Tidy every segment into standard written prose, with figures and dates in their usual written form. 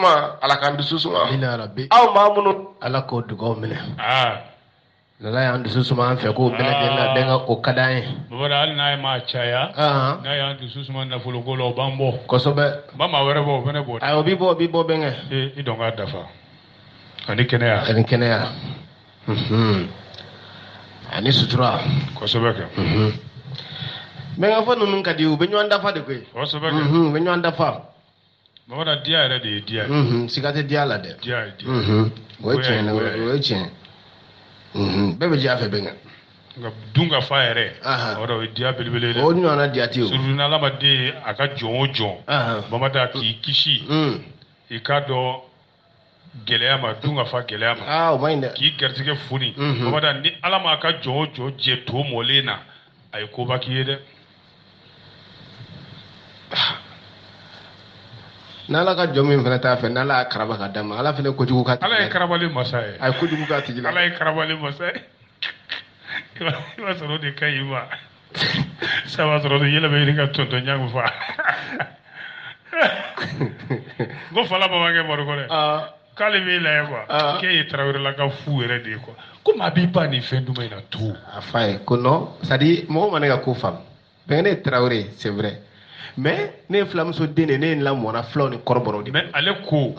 ma ala kan dusu suma amina rabbi aw ma munu ala ko dugaw minɛ lala y'an dusu suma an fɛ ko bɛɛ lajɛlen na bɛɛ ka o ka d'an ye baba hali n'a ye maa caya n'a y'an dusu suma nafolo ko la o b'an bɔ kosɛbɛ ba maa wɛrɛ bɔ o fɛnɛ bɔ ayi o bi bɔ bɛnkɛ i dɔn k'a dafa ani kɛnɛya ani sutura kosɛbɛ kɛ bɛnkɛ fɔ ninnu ka di u bɛ ɲɔgɔn dafa de koyi kosɛbɛ kɛ u bɛ ɲɔgɔn dafa baba diya yɛrɛ de ye diya ye siga tɛ diya la dɛ diya ye diya o ye tiɲɛ o ye tiɲɛ bɛɛ bɛ diya fɛ bɛnkɛ nka dun ka fa yɛrɛ o de o ye diya belebele dɛ o ɲɔgɔnna diya tɛ o surtout ni adamaden a ka jɔn o jɔn bamada k'i kisi i k'a dɔn gɛlɛya ma dun ka fa gɛlɛya ma o ma ɲi dɛ k'i garijɛgɛ foni bamada ni ala ma ka jɔn o jɔn jɛ to mɔlen na a ye koba k'i ye dɛ n'ala ka jɔn min fana t'a fɛ n'ala y'a karaba ka d'a ma ala fana kojugu ka ala ye karabali masa ye a ye kojugu k'a tigi la ala ye karabali masa ye i b'a sɔrɔ o de ka ɲi ma saba sɔrɔ de yɛlɛ bɛ ɲini ka tonton ɲangu fa ko fala bamakɛ mariko dɛ k'ale b'i layɛ quoi k'e ye tarawelela ka fu yɛrɛ de ye quoi ko maa b'i ba nin fɛn duman in na to a fa ye ko non c'est à dire mɔgɔ ma ne ka ko faamu bɛnkɛ ne ye tarawele c'est vrai mais ne ye filamuso den de ne ye lamɔna fulaw ni kɔrɔbɔrɔw de mais ale ko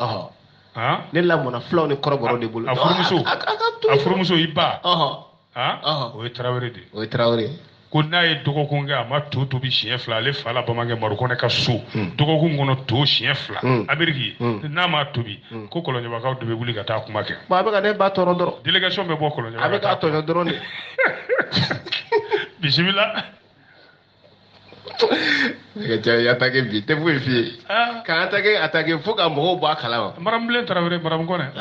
ne lamɔna fulaw ni kɔrɔbɔrɔw de bolo a furumuso i ba o ye tarawele de o ye tarawele ko n'a ye dɔgɔkun kɛ a ma to tobi siɲɛ fila ale fa la bamankɛ marukɔnɛ ka so dɔgɔkun kɔnɔ to siɲɛ fila abiriki n'a ma tobi ko kɔlɔnjɛbakaw de bɛ wuli ka taa kuma kɛ a bɛ ka ne ba tɔɔrɔ dɔrɔn délégation bɛ bɔ kɔlɔnjɛba a bɛ k'a tɔɲɔ dɔrɔn de bisimila attaqué bi tɛ foyi f'i ye k'an attaqué fo ka mɔgɔw bɔ a kalama marambilen tarawele maramukɔnɛ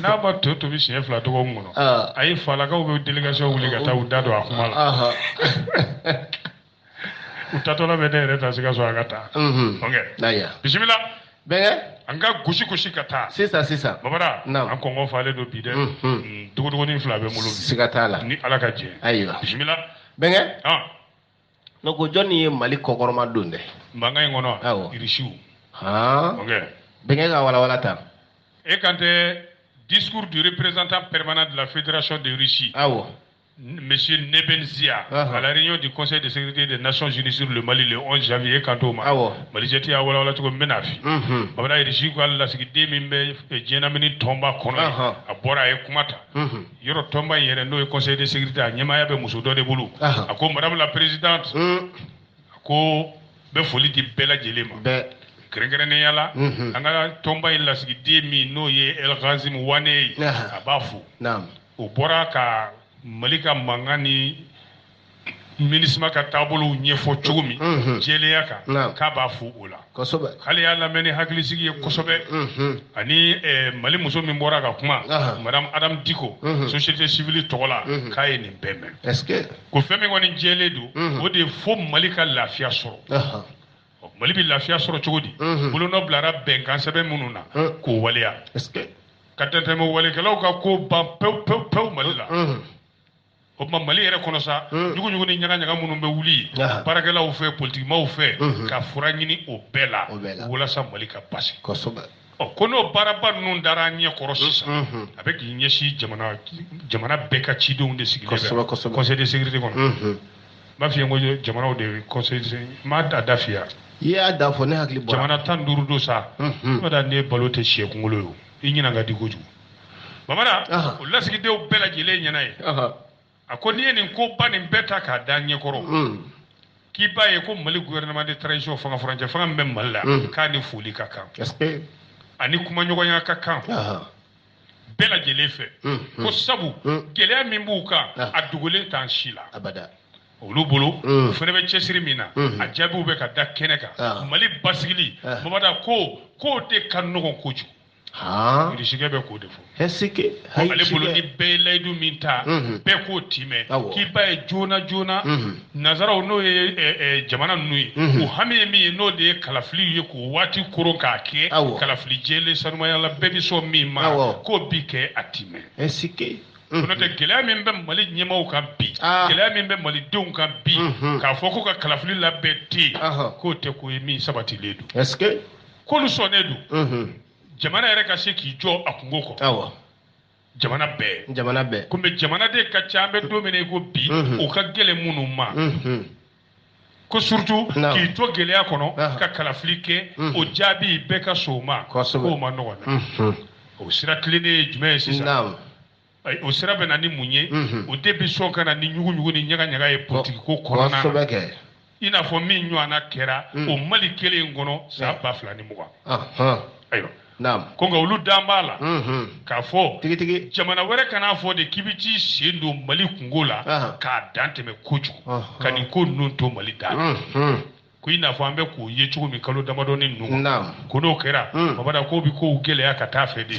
n'a ma to tobi siɲɛ fila dɔgɔkun kɔnɔ a ye falakaw bɛ délégation wuli ka taa u da don a kuma la u tatɔla bɛ ne yɛrɛ ta sikaso a ka taa ok bisimila bɛnkɛ an ka gosi ka taa sisan babara an kɔngɔ falen don bi dɛ dogodogonin fila bɛ n bolo siga t'a la ni ala ka jɛ ayiwa bisimila bɛnkɛ ko jɔn ye mali kɔkɔrɔma don dɛ mankan in kɔnɔ irisiw ok bɛnkɛ ka walawala ta e kan tɛ discours du représentant permanent de la fédération de Russie Monsieur Nebenzia, à la réunion du Conseil de sécurité des Nations Unies sur le Mali le 11 janvier, Kantoma. Mali jeti a wala to menafi. Babala irisi ko alla sigi de min be jena mini tomba kono. A bora e kumata. Yoro tomba yere no e Conseil de sécurité a nyama ya be muso do de bulu. Ako madame la présidente. Ako be foli di bela jelema. Krenkrene yala. Anga tomba illa sigi de mi no ye El Ghazim Wane abafu. Naam. O bora ka Malika mangani ministre ka tabolo ɲɛfɔ cogo min jɛlenya kan k'a b'a fo o la hali y'a lamɛn ni hakilisigi ye kosɛbɛ ani mali muso min bɔra ka kuma madame Adam Diko société civile tɔgɔ la k'a ye nin bɛɛ mɛn ko fɛn min kɔni jɛlen don o de ye fo Mali ka lafiya sɔrɔ Mali bɛ lafiya sɔrɔ cogo di bolonɔ bilara bɛnkan sɛbɛn minnu na k'o waleya ka tɛntɛmɛ walekɛlaw ka ko ban pewu Mali la o tuma Mali yɛrɛ kɔnɔ sa jugujugu ni ɲaga minnu bɛ wuli baarakɛlaw fɛ politikimaw fɛ ka fura ɲini o bɛɛ la walasa Mali ka basi ko n'o baaraba ninnu dara an ɲɛ kɔrɔ sisan a bɛ k'i ɲɛsin jamana bɛɛ ka cidenw de sigilen bɛ Conseil de sécurité kɔnɔ n b'a f'i ye ko jamanaw de Conseil de sécurité n m'a da f'i ye i y'a da fɔ ne hakili bɔra jamana 15 don sa n'o da ne balo tɛ sɛ kunkolo ye i ɲinan ka di kojugu bamana o lasigidenw bɛɛ lajɛlen ɲɛna ye a ko n'i ye nin ko ba nin bɛɛ ta k'a da ɲɛ kɔrɔ k'i b'a ye ko Mali gouvernement de transition fanga furancɛ fanga min bɛ Mali la k'a ni foli ka kan ani kumaɲɔgɔnya ka kan bɛɛ lajɛlen fɛ ko sabu gɛlɛya min b'u kan a dogolen t'an si la olu bolo u fana bɛ cɛsiri min na a jaabiw bɛ ka da kɛnɛ kan Mali basigili Mamada ko k'o de ka nɔgɔn kojuguirisigɛ bɛ k'o de fɔ ale bolo ni bɛɛ ye layidu min ta bɛɛ k'o timɛ k'i ba ye joona nazaraw n'o ye jamana ninnu ye o hami ye min ye n'o de ye kalafili ye k'o waati koron k'a kɛ kalafili jɛlen sanumayala bɛɛ bɛ sɔn min ma k'o bi kɛ a timɛ n'o tɛ gɛlɛya min bɛ Mali ɲɛmaaw kan bi gɛlɛya min bɛ Malidenw kan bi k'a fɔ ko ka kalafili labɛn ten k'o tɛ ko ye min sabatilen don k'olu sɔnnen don jamana yɛrɛ ka se k'i jɔ a kungo kɔ awɔ jamana bɛɛ komi jamana de ka ca an bɛ don min na i ko bi o ka gɛlɛn minnu ma ko surtout k'i to gɛlɛya kɔnɔ ka kalafili kɛ o jaabi bɛɛ ka so ma k'o ma nɔgɔn dɛ o sira tilennen ye jumɛn ye sisan o sira bɛ na ni mun ye o de bi sɔn ka na ni ɲugu ni ɲaga ye politique ko kɔnɔna na i n'a fɔ min ɲɔgɔnna kɛra o Mali kelen in kɔnɔ san 2020 ayiwa ko nka olu dan b'a la k'a fɔ jamana wɛrɛ kan'a fɔ de k'i bɛ t'i sen don Mali kungo la k'a dan tɛmɛ kojugu ka nin ko ninnu to Mali dan na ko i n'a fɔ an bɛ k'o ye cogo min kalo damadɔni ninnu ko n'o kɛra Babada k'o bi kow gɛlɛya ka taa fɛ de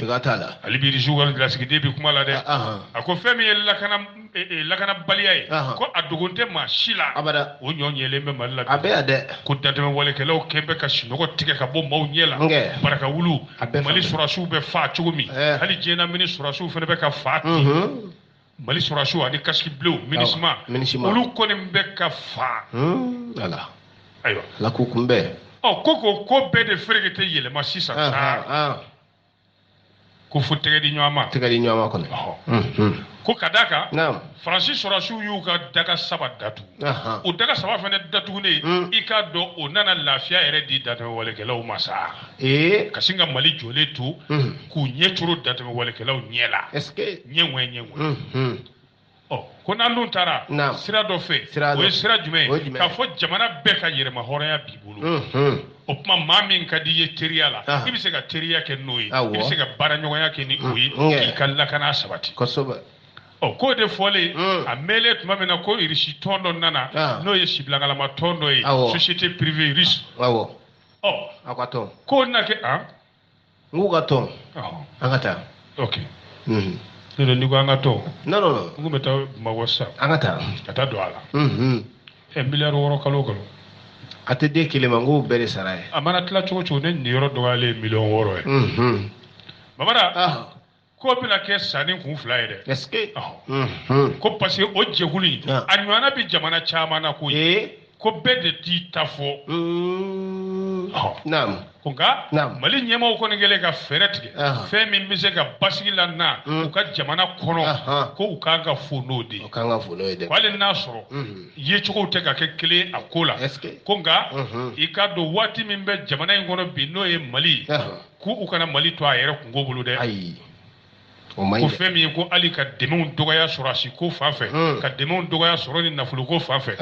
ale bi risuwa lasigiden bi kuma la dɛ a ko fɛn min ye lakanabaliya ye ko a dogon tɛ maa si la o ɲɔ ɲɛlen bɛ Mali la ko dantɛmɛ walekɛlaw kɛn bɛ ka sinɔgɔ tigɛ ka bɔ maaw ɲɛ la baraka wulu Mali sɔrɔsiw bɛ faa cogo min hali diɲɛnamini sɔrɔsiw fana bɛ ka faa ten Mali sɔrɔsiw ani kasiki bilenw MINUSMA olu kɔni bɛ ka faa ayiwa la ko kunbɛ ko bɛɛ de fereke tɛ yɛlɛma sisan ko fo tɛgɛ di ɲɔgɔn ma kɔnɔ ko ka d'a kan Faransi sɔrɔsiw y'u ka daga 3 datugu o daga 3 fana datugulen i k'a dɔn o nana lafiya yɛrɛ di dantɛmɛ walekɛlaw ma sa ka sin ka Mali jɔlen to k'u ɲɛ coro dantɛmɛ walekɛlaw ɲɛ la ɲɛ ko n'an dun taara sira dɔ fɛ o ye sira jumɛn ye k'a fɔ jamana bɛɛ ka yɛrɛma hɔrɔnya b'i bolo o tuma maa min ka di i ye teriya la i bɛ se ka teriya kɛ n'o ye i bɛ se ka baaraɲɔgɔnya kɛ ni o ye k'i ka lakana sabati k'o de fɔlen a mɛnlen tuma min na ko irisi tɔn dɔ nana n'o ye sibilangalama tɔn dɔ ye société privée russe k'o na kɛ n k'u ka tɔn an ka taa ni ko an ka tɔn n ko bɛ taa Bamakɔ sisan an ka taa ka taa don a la miliyari 6 kalo kalo a tɛ den kelen ma n k'o bɛɛ de sara ye a mana tila cogo cogo ne nin yɔrɔ dɔgɔyalen ye miliyɔn 6 ye Babada k'o bɛna kɛ sanni kun 2 ye dɛ ko parce que o jɛkulu in a ɲɔgɔnna bi jamana caman na ko ye ko bɛɛ de t'i ta fɔ ko nka Mali ɲɛmaaw kɔni kɛlen ka fɛɛrɛ tigɛ fɛn min bɛ se ka basigi la na u ka jamana kɔnɔ ko u kan ka fo n'o de ye ko hali n'a sɔrɔ yecogow tɛ ka kɛ kelen a ko la ko nka i ka don waati min bɛ jamana in kɔnɔ bi n'o ye Mali k'u kana Mali to a yɛrɛ kungo bolo dɛ ko fɛn min ye ko hali ka dɛmɛw dɔgɔya sɔrɔ a si ko fan fɛ ka dɛmɛw dɔgɔya sɔrɔ ni nafolo ko fan fɛ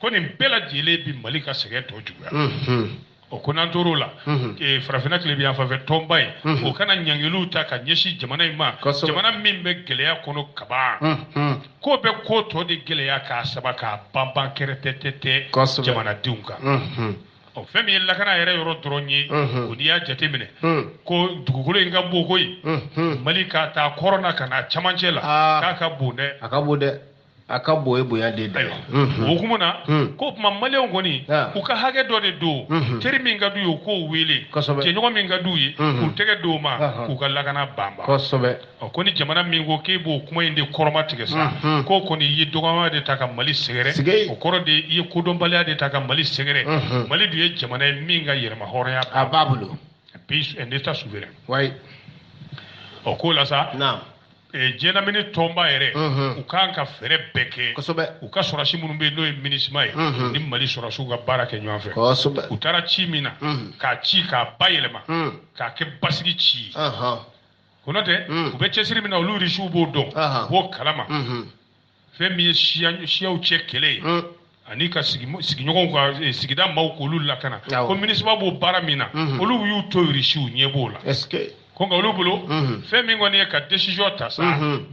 ko nin bɛɛ lajɛlen bi Mali ka sɛgɛn tɔ juguya ko n'an tor'o la farafinna tile bi yan fanfɛ tɔnba in o kana ɲangiliw ta ka ɲɛsin jamana in ma jamana min bɛ gɛlɛya kɔnɔ kaban k'o bɛ ko tɔ de gɛlɛya k'a saba k'a banban kɛrɛtɛtɛ jamanadenw kan fɛn min ye lakana yɛrɛ yɔrɔ dɔrɔn ye o n'i y'a jate minɛ ko dugukolo in ka bon koyi Mali ka taa kɔrɔna ka na camancɛ la k'a ka bon dɛ a ka bon ye bonya de da o hukumu na ko tuma Maliyɛnw kɔni u ka hakɛ dɔ de don teri min ka d'u ye u k'o wele jɛɲɔgɔn min ka d'u ye k'u tɛgɛ d'o ma k'u ka lakana banban ko ni jamana min ko k'e b'o kuma in de kɔrɔma tigɛ sa k'o kɔni i ye dɔgɔmaya de ta ka Mali sɛgɛrɛ o kɔrɔ de i ye kodɔnbaliya de ta ka Mali sɛgɛrɛ Mali dun ye jamana ye min ka yɛrɛma hɔrɔnya a b'a bolo un état souverain k'o la sa diɲɛnamini tɔnba yɛrɛ u kan ka fɛɛrɛ bɛɛ kɛ u ka sɔrɔsi minnu bɛ yen n'o ye MINUSMA ye ni Mali sɔrɔsiw ka baara kɛ ɲɔgɔn fɛ u taara ci min na k'a ci k'a bayɛlɛma k'a kɛ basigi ci ye ko n'o tɛ u bɛ cɛsiri min na olu risiw b'o dɔn u b'o kalama fɛn min ye siyaw cɛ kɛlɛ ye ani ka sigiɲɔgɔnw ka sigida maaw k'olu lakana ko MINUSMA b'o baara min na olu y'u to risiw ɲɛ b'o la ko nka olu bolo fɛn min kɔni ye ka décision ta sa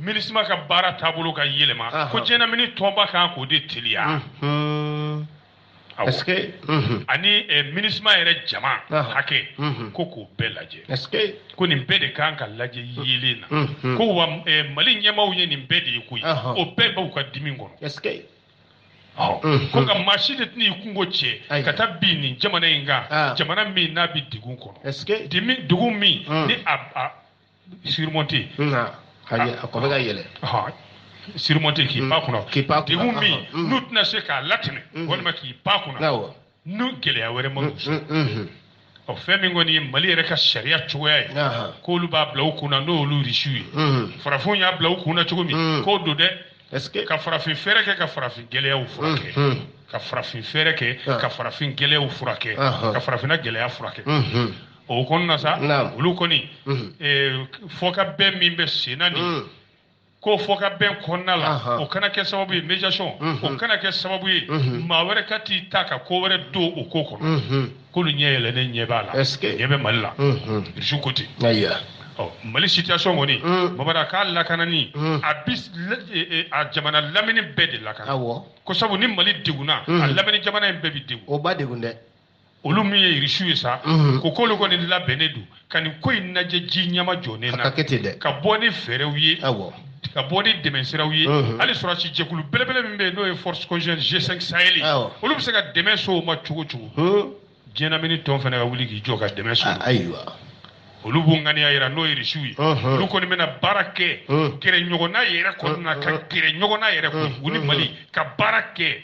MINUSMA ka baara taabolo ka yɛlɛma ko diɲɛnamini tɔnba kan k'o de teliya ani MINUSMA yɛrɛ jama hakɛ ko k'o bɛɛ lajɛ ko nin bɛɛ de kan ka lajɛ yelen na ko wa Mali ɲɛmaaw ye nin bɛɛ de ye koyi o bɛɛ b'u ka dimi kɔnɔ ko nka maa si de tɛna i kungo cɛ ka taa bin nin jamana in kan jamana min n'a bɛ degun kɔnɔ degun min ni a surmonter a kɔ bɛ ka yɛlɛ surmonter k'i pan kunna degun min n'u tɛna se k'a latɛmɛ walima k'i pan kunna n'u gɛlɛya wɛrɛ ma n'u sɔrɔ o fɛn min kɔni ye Mali yɛrɛ ka sariya cogoya ye k'olu b'a bila u kunna n'olu risiw ye farafinw y'a bila u kunna cogo min k'o don dɛ ka farafin fɛɛrɛ kɛ ka farafin gɛlɛyaw furakɛ ka farafin fɛɛrɛ kɛ ka farafin gɛlɛyaw furakɛ ka farafinna gɛlɛya furakɛ o kɔnɔna sa olu kɔni fɔka bɛn min bɛ sen na nin ko fɔka bɛn kɔnɔna la o kana kɛ sababu ye médiation o kana kɛ sababu ye maa wɛrɛ ka t'i ta ka ko wɛrɛ don o ko kɔnɔ k'olu ɲɛ yɛlɛnnen ɲɛ b'a la ɲɛ bɛ Mali la Irisiw ko ten Mali situation kɔni Mamadu k'a lakanani a jamana lamini bɛɛ de lakana ko sabu ni Mali degunna a lamini jamana in bɛɛ bi degun o ba degun dɛ olu min ye Irisiw ye sa ko k'olu kɔni labɛnnen don ka nin ko in lajɛ ji ɲama jɔnnen na ka bɔ ni fɛɛrɛw ye ka bɔ ni dɛmɛ siraw ye hali sɔrɔsi jɛkulu belebele min bɛ yen n'o ye force conjointe G5 Sahel olu bɛ se ka dɛmɛ so o ma cogo cogo diɲɛlamini tɔn fana ka wuli k'i jɔ ka dɛmɛ so olu b'u ŋaniya yira n'o ye Irisiw ye olu kɔni bɛna baara kɛ gɛrɛ ɲɔgɔnna yɛrɛ kɔnɔna ka gɛrɛ ɲɔgɔnna yɛrɛ kɔnɔ u ni Mali ka baara kɛ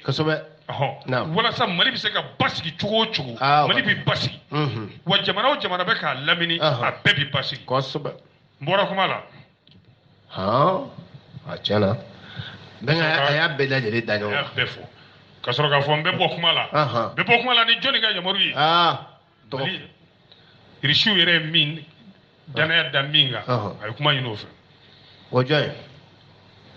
walasa Mali bɛ se ka basigi cogo o cogo Mali bɛ basigi wa jamana o jamana bɛ k'a lamini a bɛɛ bɛ basigi n bɔra kuma la a tiɲɛna a y'a bɛɛ lajɛlen da ɲɔgɔn kan a y'a bɛɛ fɔ ka sɔrɔ k'a fɔ n bɛ bɔ kuma la n bɛ bɔ kuma la ni jɔnni ka yamaru ye Irisiw yɛrɛ ye min danaya da min kan a ye kuma ɲini o fɛ o jɔn ye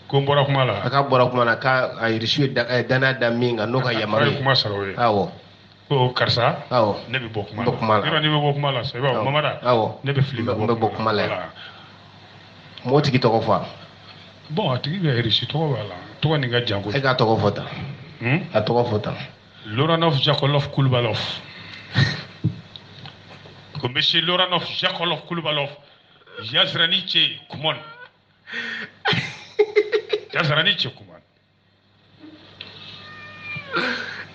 ko n bɔra kuma la a ka bɔra kuma na k'a Irisiw ye danaya da min kan n'o ka yamaru ye a ye kuma sara o ye ko karisa ne bɛ bɔ kuma la yɔrɔ n'i bɛ bɔ kuma la sa i b'a fɔ Mamada ne bɛ fili n bɛ bɔ kuma la yan m'o tigi tɔgɔ fɔ bon a tigi bɛ Irisiw tɔgɔ b'a la tɔgɔ nin ka jan koyi e k'a tɔgɔ fɔ tan a tɔgɔ fɔ tan Loranov Jakolov Kulubalov ko monsieur Loranov Jakolov Kulubalov Yazranice Kumon Yazranice Kumon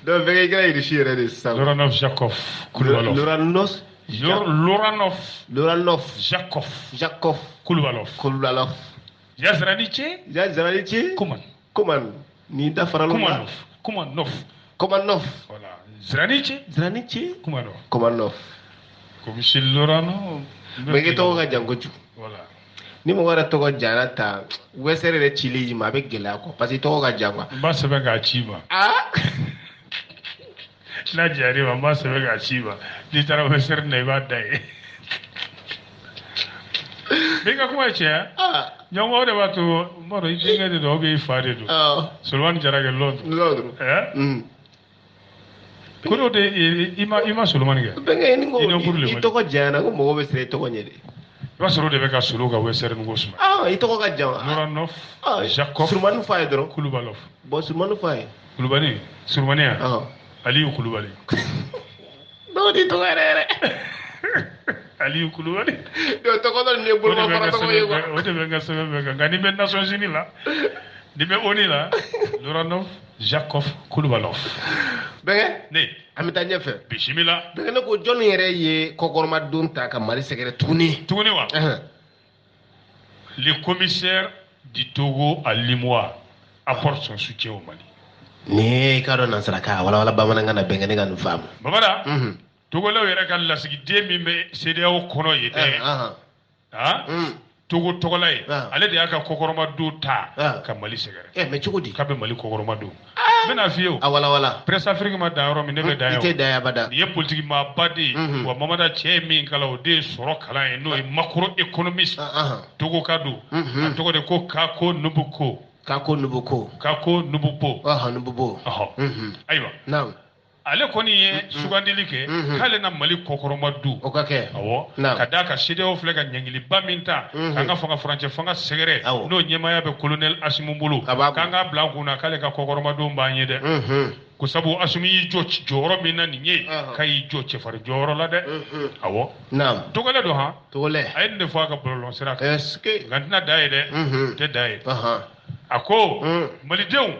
donc bɛɛ kɛra Irisiw yɛrɛ de sisan Loranov Jakov Kulubalov Loranov Jakov Kulubalov Yazranice Kuman ni dafara Kumanov voilà Zranice Kumanov ko monsieur Loranov bɛɛ tɔgɔ ka jan kojugu voilà ni mɔgɔ yɛrɛ tɔgɔ jara ta wɛsɛrɛ yɛrɛ cili ma a bɛ gɛlɛya quoi parce que tɔgɔ ka jan quoi n b'a sɛbɛn k'a ci ma n'a diyar'i ma n b'a sɛbɛn k'a ci ma n'i taara wɛsɛrɛ na i b'a da ye n'i ka kuma ye tiɲɛ ɲɔgɔn de b'a to n b'a dɔn i denkɛ de don ou bien i fa de don Solomani Jarakɛ Lɔduru ko n'o de i ma Solomani kɛ bɛnkɛ ni ko i tɔgɔ janyana ko mɔgɔw bɛ siran i tɔgɔ ɲɛ de i b'a sɔrɔ o de bɛ ka solo ka wɛsɛrɛ ni ko suma i tɔgɔ ka jan Loranov Jakov Surumani f'a ye dɔrɔn Kulubalov bon Surumani f'a ye Kulubali Surumani yan Aliyu Kulubali n'o de tɔgɔ yɛrɛ Aliyu Kulubali tɔgɔ dɔ nin ye boloma fara tɔgɔ ye quoi o de bɛ n ka sɛbɛn bɛɛ kan nka ni bɛ Nations Unies la ni bɛ ONU la Loranov Jakov Kulubalov bɛnkɛ ne an bɛ taa ɲɛfɛ bisimila bɛnkɛ ne ko jɔnni yɛrɛ ye kɔkɔrɔma don ta ka Mali sɛgɛrɛ tuguni wa le commissaire du Togo à Limois apporte son soutien au Mali ni ka dɔn nansarakan walawala bamanankan na bɛnkɛ ne ka nin faamu Mamada Togolaw yɛrɛ ka lasigiden min bɛ CEDEAO kɔnɔ ye dɛ Togo tɔgɔla ye ale de y'a ka kɔkɔrɔma don ta ka Mali sɛgɛrɛ mais cogo di k'a bɛ Mali kɔkɔrɔma don n bɛna f'i ye o walawala presse Afrique ma dan yɔrɔ min ne bɛ dan yan i tɛ dan yan abada nin ye politique maaba de ye wa Mamada cɛ ye min kalan o de ye sɔrɔ kalan ye n'o ye macroéconomiste Togo ka don a tɔgɔ de ko Kako Nubuko ayiwa ale kɔni ye sugandili kɛ k'ale na Mali kɔkɔrɔma du o ka kɛ awɔ ka d'a kan CEDEAO filɛ ka ɲɛngiliba min ta k'an ka fanga furancɛ fanga sɛgɛrɛ n'o ɲɛmaya bɛ colonel Asimu bolo k'an k'a bila an kunna k'ale ka kɔkɔrɔma don b'an ye dɛ ko sabu Asimu y'i jɔ jɔyɔrɔ min na nin ye k'a y'i jɔ cɛfarin jɔyɔrɔ la dɛ awɔ togolɛ don han a ye nin de fɔ a ka bɔlɔlɔsira kan nka n tɛna da ye dɛ n tɛ da ye a ko malidenw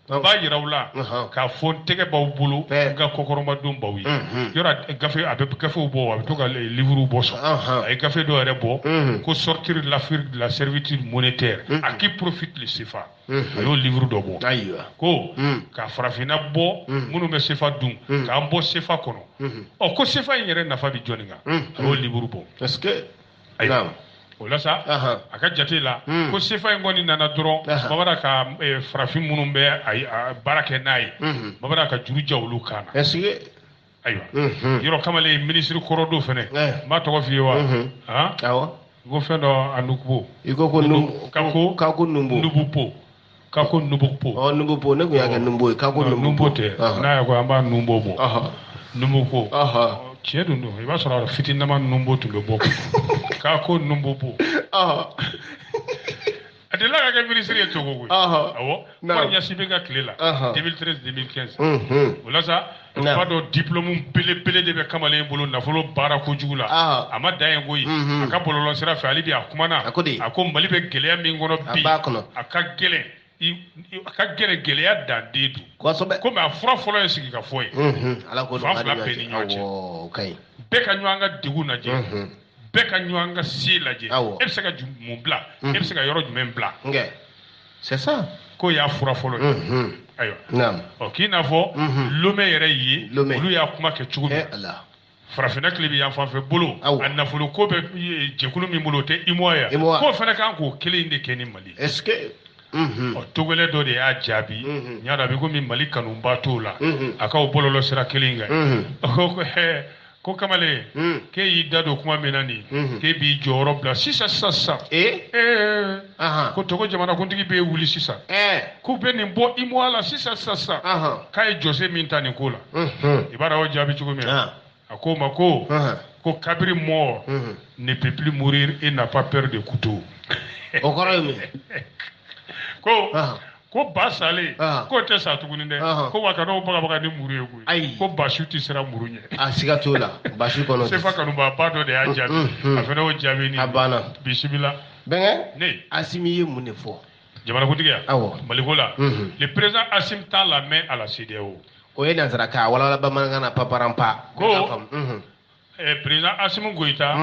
ba yirawla ka fon tege baw bulu ga kokoroma dum baw yi yora gafe abe gafe bo abe to ga livre bo so ay gafe do rebo ko sortir la servitude monétaire à qui profite le CFA ayo livre do bo ko ka farafina bo munu be CFA dum ka bo CFA kono o ko CFA yere na fa bi joninga ayo livre bo est-ce que wala sa aka jate la ko sefa ngoni nana doro babara ka farafin munun be ay barake nay babara ka juru jawlu kana est-ce que aywa yoro kamale ministre korodo fene ma to fi wa ha awo go fendo anukubo iko ko kako nubupo kako nubupo oh nubupo ne ko yaga numbo kako nubupo te na ya ko amba numbo bo numuko ciedu no iba sura fitina man numbo to be boko kako numbo bo adela ga ministre to go awo ko nya sibega klela 2013 2015 wala sa pas de diplôme pele de be kamale bolo na folo bara ko jugula ama dayen goyi aka bololon sira fa ali bi akumana ako mali be gele mi ngono bi aka gele aka gele ya dandedu ko ma fura folo yesigi ka foyi ala ko do ngadi okay be ka nyanga digu na je be ka nyanga sila je e se ka mu bla e se ka yoro jumen bla c'est ça ko ya fura folo ayo naam okay na fo lume yere yi lu ya kuma ke chugu Allah farafina klibi ya fa fe bolo anna folo ko be jekulu mi bolo te imoya ko fana kan ko kele inde keni mali est-ce que o togole do de ya jabi nyada be ko mi mali kanu batola aka o bolo lo sira kelinga ko kamale ke yi dado kuma menani ke bi joro bla sisa sasa ko togo jamana kuntigi be wuli sisa ko be ni bo imoala sisa sasa kai jose mintani kola ibara o jabi chugo mi akoma ko kabiri mort ne peut plus mourir et n'a pas peur de couteau o korami ko basale ko te sa tuguni de ko wakano baga ni muru yego ko bashu ti sera murunye siga tola bashu kono se fa kanu ba do de ajabi afena o jabi ni abana bismillah benga ne asimi ye munefo jamana kuntiya malikola le président Asim tend la main à la CEDEAO o ye nansaraka wala ba mangana paparampa ko président Assimi Goïta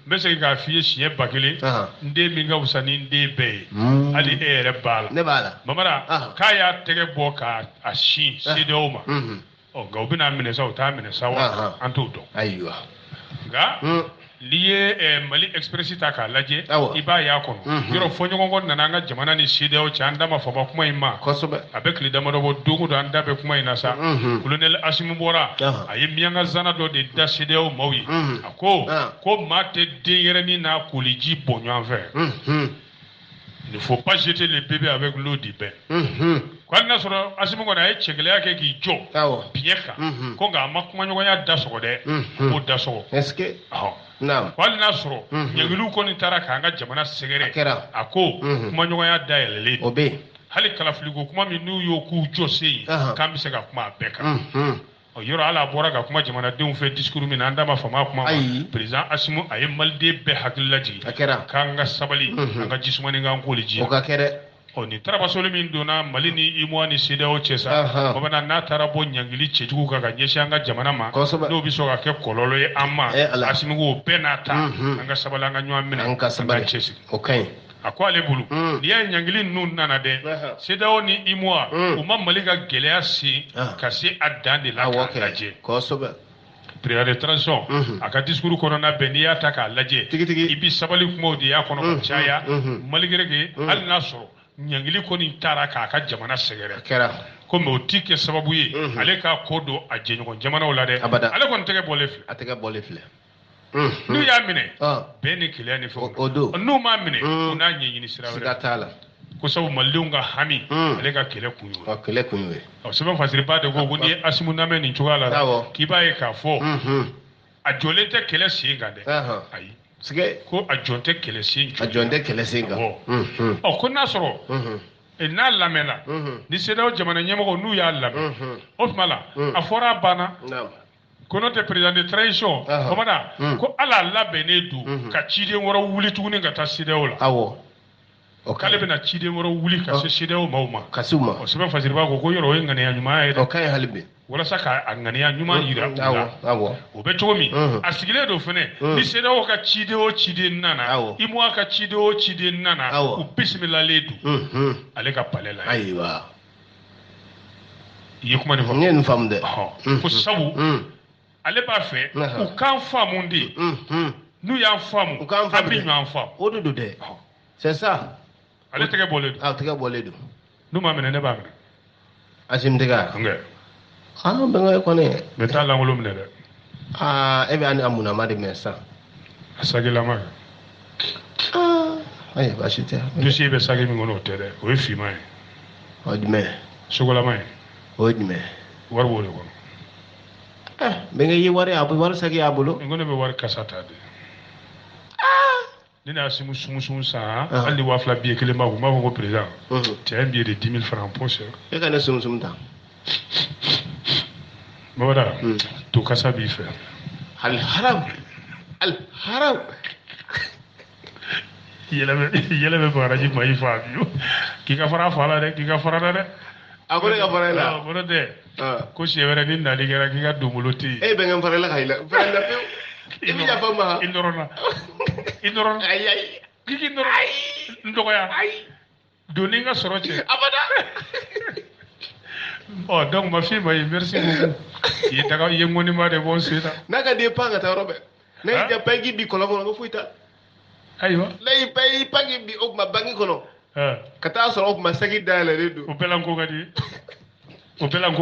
be se ka fiye siye bakele nde minga usani nde be ali ere bala ne bala mamara kaya tege bo ka ashi CEDEAO ma o ga obina minesa o ta minesa wa anto do aywa ga liye Mali Express ta ka laje iba ya kono yoro fonyo ngon nana nga jamana ni CEDEAO cha ndama fo ba kuma ima kosobe avec le damado bo dogo do anda be kuma ina sa colonel Assimi Bora ayi mianga zana do de da CEDEAO mawi ako ko mate de yere ni na koliji bonyo envers il ne faut pas jeter le bébé avec l'eau du bain kwa na soro Assimi ngona ay chegele yake ki jo bieka ko nga makuma nyogo ya daso de o daso est-ce que naam wali na soro nyagilu ko ni tara ka nga jamana segere ako kuma nyogo ya daelele obe hali kala filigo kuma mi nu yo ku jose kam se ga kuma beka o yoro ala bora ga kuma jamana de fait discours mi na ndama fama kuma président Assimi ay malde be hakilaji kanga sabali nga jisumani nga ngoliji o ka kere o ni taraba solo min dona Mali ni imo ni CEDEAO chesa baba na tarabo nyangili chejugu ka nyesha nga jamana ma no biso ga ke kololo ye amma Assimi go penata nga sabala nga nywa mina nga chesi okay akwa le bulu ni ya nyangili nun nana de CEDEAO ni imo o ma Mali ga gelea si kasi adande la kaje kosobe prière de transition aka discours kono na beniya ta ka laje ibi sabali kuma di ya kono ko chaya Mali gerege al nasro nyangili ko ni tara ka ka jamana segere kera ko me otike sababu ye ale ka kodo a jenyo jamana wala de ale ko ntege bolefle atege bolefle nu ya mine beni kilani fo odo nu ma mine una nyenyini sira wala sigatala ko sabu malunga hami ale ka kele kunyo kele kunyo o sebe fasiri ba de go ni Assimi na me ni chugala ki ba e ka fo a jolete kele singa de ayi sige ko a jonte kele singa a jonte kele singa o ko na soro na lamela ni CEDEAO jamana nyemo nu ya lamela o mala afora bana kono te président de transition komada ko ala labene du ka chide woro wuli tuguni ngata CEDEAO la o kale bena ciden woro wuli ka se ciden o mawma kasuma o sebe fasiri ba ko yoro en ngane nyuma ya o kay halbe wala saka ngane ya nyuma yira awo o be cogomi asigile do fene ni ciden o ka ciden o ciden nana imu aka ciden o ciden nana o bismillah ledu ale ka palela aywa yi kuma ni fo ngeen famde ko sabu ale ba fe o kan famundi nu ya famu abi nu an famu o do de c'est ça ale tege boledu tege boledu nu ma mene ne ba mene asim tega nge be ngay ko ne be ta la ngolo mene de ebe ani amuna ma de mesa asagila ma ay ba shite dossier be sagi mi ngono tere o fi mai o dime sogola mai o dime war wole ko be ngay yi wari abu war sagi abulo ngono be war kasata de nina simu sumu sa ali wa fla biye kele ma ko président tu as un billet de 10 000 francs pour ça e kana sumu ta mawada to kasa bi fe al haram yele be baraji mai fa biyo ki ka fara fala de ki ka fara de akole ka fara la bono de ko shewere ni na ligera ki ka dumuloti be ngam fara la kayla fara la pe ibi ja fama indorona ay kiki indoro ndoko ya doni nga soroche abada donc ma fille mai merci beaucoup yi daga yi ngoni ma de bon sita naka de panga ta robe na ida pagi bi kono mo fuita aywa lay pay pagi bi ok ma bangi kono kata so ok ma sagi dala redu o belanko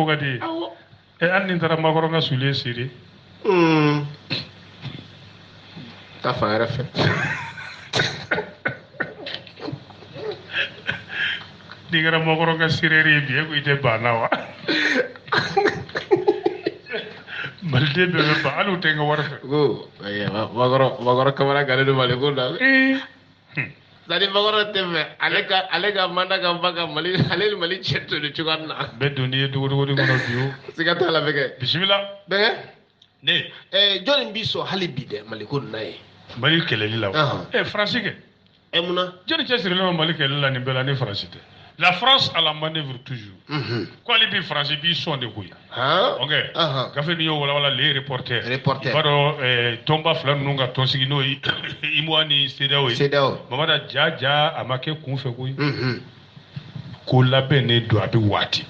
gadi e anni tara magoro nga sule siri ta fa rafa digara magoro nga sireri bi ko ite banawa malde be ba alu tenga warfa go ay magoro kamera gale do male ko dal dadi magoro tebe alega manda ga baga mali chetto de chuganna be doni dugo ngono biyo sigata la bege bismillah bege ne joni biso halibi de mali ko nay mali keleli la français ke emuna joni chesire le mali keleli la ni bela ni français te la France à la manœuvre toujours quoi les français bi sont de couilles OK café ni wala les reporters baro tomba flan nunga tonsigi no imwani CEDEAO mamada jaja amake kunfe couille ko labé ne do abi wati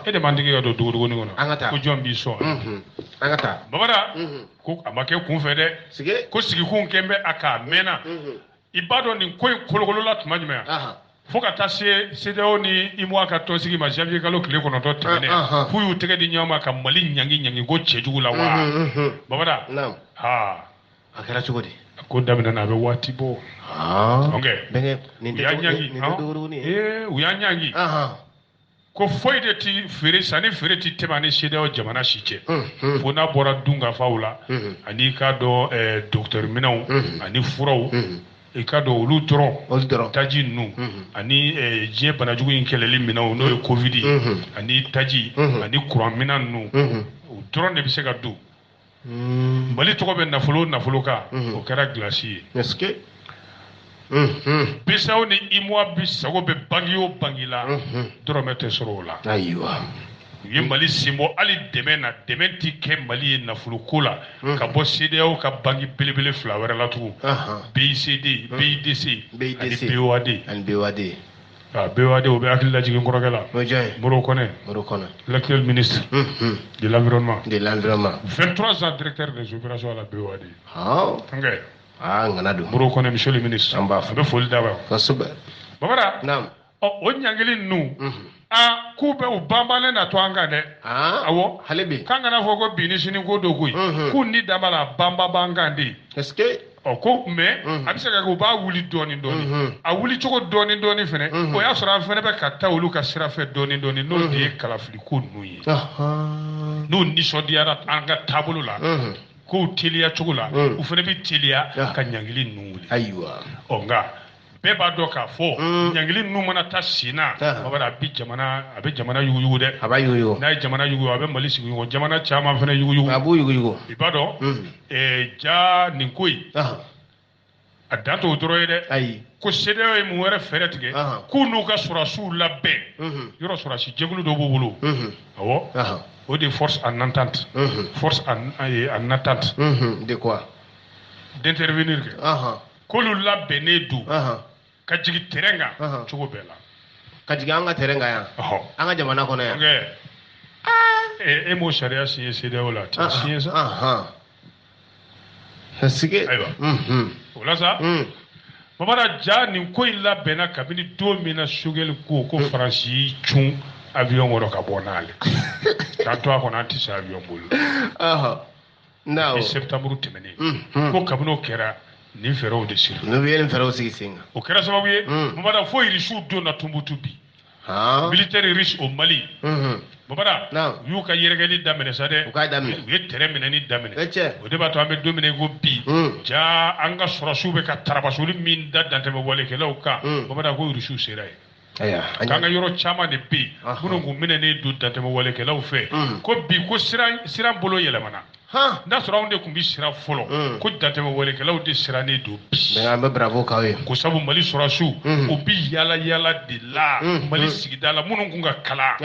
e de mandigi do dogo ni ngono ko jombi so angata mamada ko amake kunfe de sige ko sigi kun kembe aka mena ibado ni koy kolokolo la tumajme foka tase CEDEAO ni imwa ka tonsigi ma janvier kalo kile kono to tene fuyu tege di nyama ka mali nyangi go chejugu la wa babada naam akara chugodi ko damina na be wati bo okay benge ni uyanyangi ko foyde ti fere sani fere ti temani CEDEAO jamana shiche fona bora dunga faula ani ka do docteur minaw ani furaw e ka do olu dron taji nu ani je banajugu in keleli minaw no covid ani taji ani courant minan nu dron de bi se ka do mali to ko be nafolo ka o kera glacier est-ce que bisaw ni imwa bisago be bangila dromete sorola aywa ye mali simbo ali deme ti ke mali nafulu kula ka bo CEDEAO ka bangi belebele fla wera la tu BCD BDC and BOAD BOAD o be akila jigi ngorogela moro kone l'actuel ministre de l'environnement 23 ans directeur des opérations à la BOAD nganadu moro kone monsieur le ministre be foli daba kasuba babara naam o nyangeli nu kube ubambane na twanga de awo halebi kanga na fogo binisini ko do kuyi ku ni dabala bamba bangandi est-ce que ko me abise ka ko ba wuli doni a wuli chogo doni fene o ya sura fene be ka tawulu ka sira fe doni no de kala fili ko nuyi no ni so diara anga tabulu la ko tiliya chogo la u fene bi tiliya ka nyangili nuuli aywa onga beba do ka fo nyangili nu mana ta sina babara bi jamana yugu de aba yugu na jamana yugu abe mali sigi yugu jamana chama fana yugu abu yugu ibado ja ninkoi a dan t'o dɔrɔn ye dɛ ayi ko CEDEAO ye mun wɛrɛ fɛɛrɛ tigɛ k'u n'u ka sɔrɔdasiw labɛn yɔrɔ sɔrɔdasi jɛkulu dɔ b'u bolo awɔ o de force en entente force en attente de quoi d'intervenir kɛ k'olu labɛnnen don ka jigin terrain kan cogo bɛɛ la ka jigin an ka terrain kan yan an ka jamana kɔnɔ yan e m'o sariya signé CEDEAO la tu as signé ça sike ayiwa o la sa Mamada ja nin ko in labɛnna kabini don min na Sogɛli ko Faransi cun avion kɔnɔ ka bɔ n'ale k'an to a kɔnɔ an tɛ se avion bolo ni septembre tɛmɛnen ko kabini o kɛra nin fɛɛrɛw de siri n'u ye nin fɛɛrɛw sigi sen kan o kɛra sababu ye Mamada fo irisiw donna Tumutu bi militaire riche au Mali Babara u y'u ka yɛrɛkɛli daminɛ sa dɛ u ye terrain minɛni daminɛ o de b'a to an bɛ don min na i ko bi ja an ka sɔrɔsiw bɛ ka tarabasoli min da dantɛmɛ walekɛlaw kan Babara ko irisiw sera yen k'an ka yɔrɔ caman de bɛ yen minnu kun minɛnen don dantɛmɛ walekɛlaw fɛ ko bi ko siran bolo yɛlɛmana n'a sɔrɔ anw de tun bɛ siran fɔlɔ ko dantɛmɛ walekɛlaw de sirannen don bi an bɛ bravo k'aw ye ko sabu Mali sɔrɔsiw u bɛ yaala yaala de la Mali sigida la minnu kun ka kalan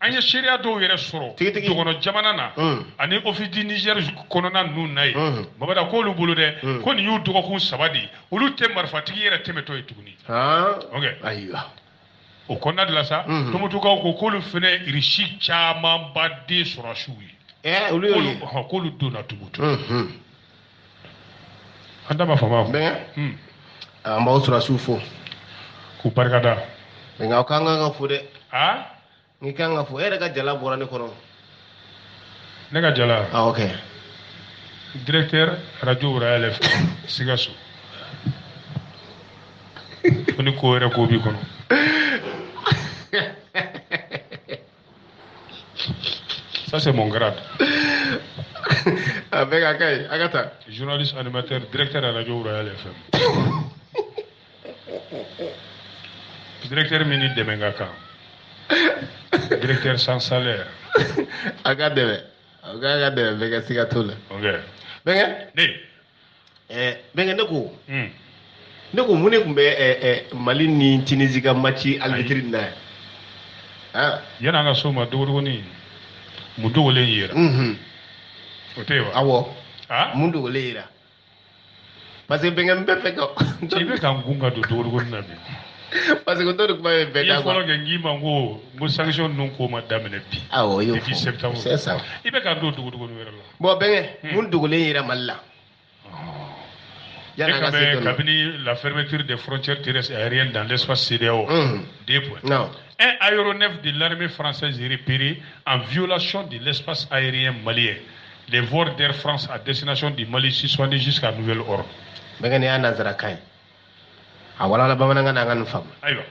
an ye seereya dɔw yɛrɛ sɔrɔ dɔgɔnɔ jamana na ani office du Niger kɔnɔna ninnu na yen Babada k'olu bolo dɛ ko nin y'u dɔgɔkun 3 de olu tɛ marifatigi yɛrɛ tɛmɛtɔ ye tuguni ayiwa o kɔnɔna de la sa Tumutukaw ko k'olu fana irisi camanba den sɔrɔsiw ye olu y'o ye k'olu donna Tumutu an da ma faamu an b'aw sɔrɔsiw fo k'u barikada nka aw kan ka fo dɛ n'i kan ka fo e yɛrɛ ka jala bɔra ne kɔnɔ ne ka jala ok directeur radio Royal FM Sikaso ko ni ko yɛrɛ ko b'i kɔnɔ ça c'est mon grade bɛɛ ka kɛ a ka taa journaliste animateur directeur radio Royal FM directeur min ni dɛmɛ ka kan directeur sans salaire a ka dɛmɛ bɛɛ ka siga t'o la bɛnkɛ ne ko mun de tun bɛ Mali ni Tunisie ka match arbitre na yan an ka so ma dogorogoni mun dogolen yera o tɛ wa awɔ mun dogolen yera parce que bɛnkɛ n bɛ fɛ ka i bɛ ka n gun ka don dogorogoni na bi parce que dɔ de kuma bɛ bɛɛ da fɔlɔ kɛ n k'i ma ko sanction ninnu ko ma daminɛ bi depuis septembre c'est ça i bɛ ka don dogorogoni wɛrɛ la bon bɛnkɛ mun dogolen yera Mali la kabini la fermeture des frontières terrestres et aériennes dans l'espace CEDEAO 2 points. Un aéronef de l'armée française est repéré en violation de l'espace aérien malien. Les vols d'Air France à destination du Mali suspendus jusqu'à nouvel ordre. Bɛnkɛ ni y'a nanzara kan ye a walala bamanankan na an ka nin faamu ayiwa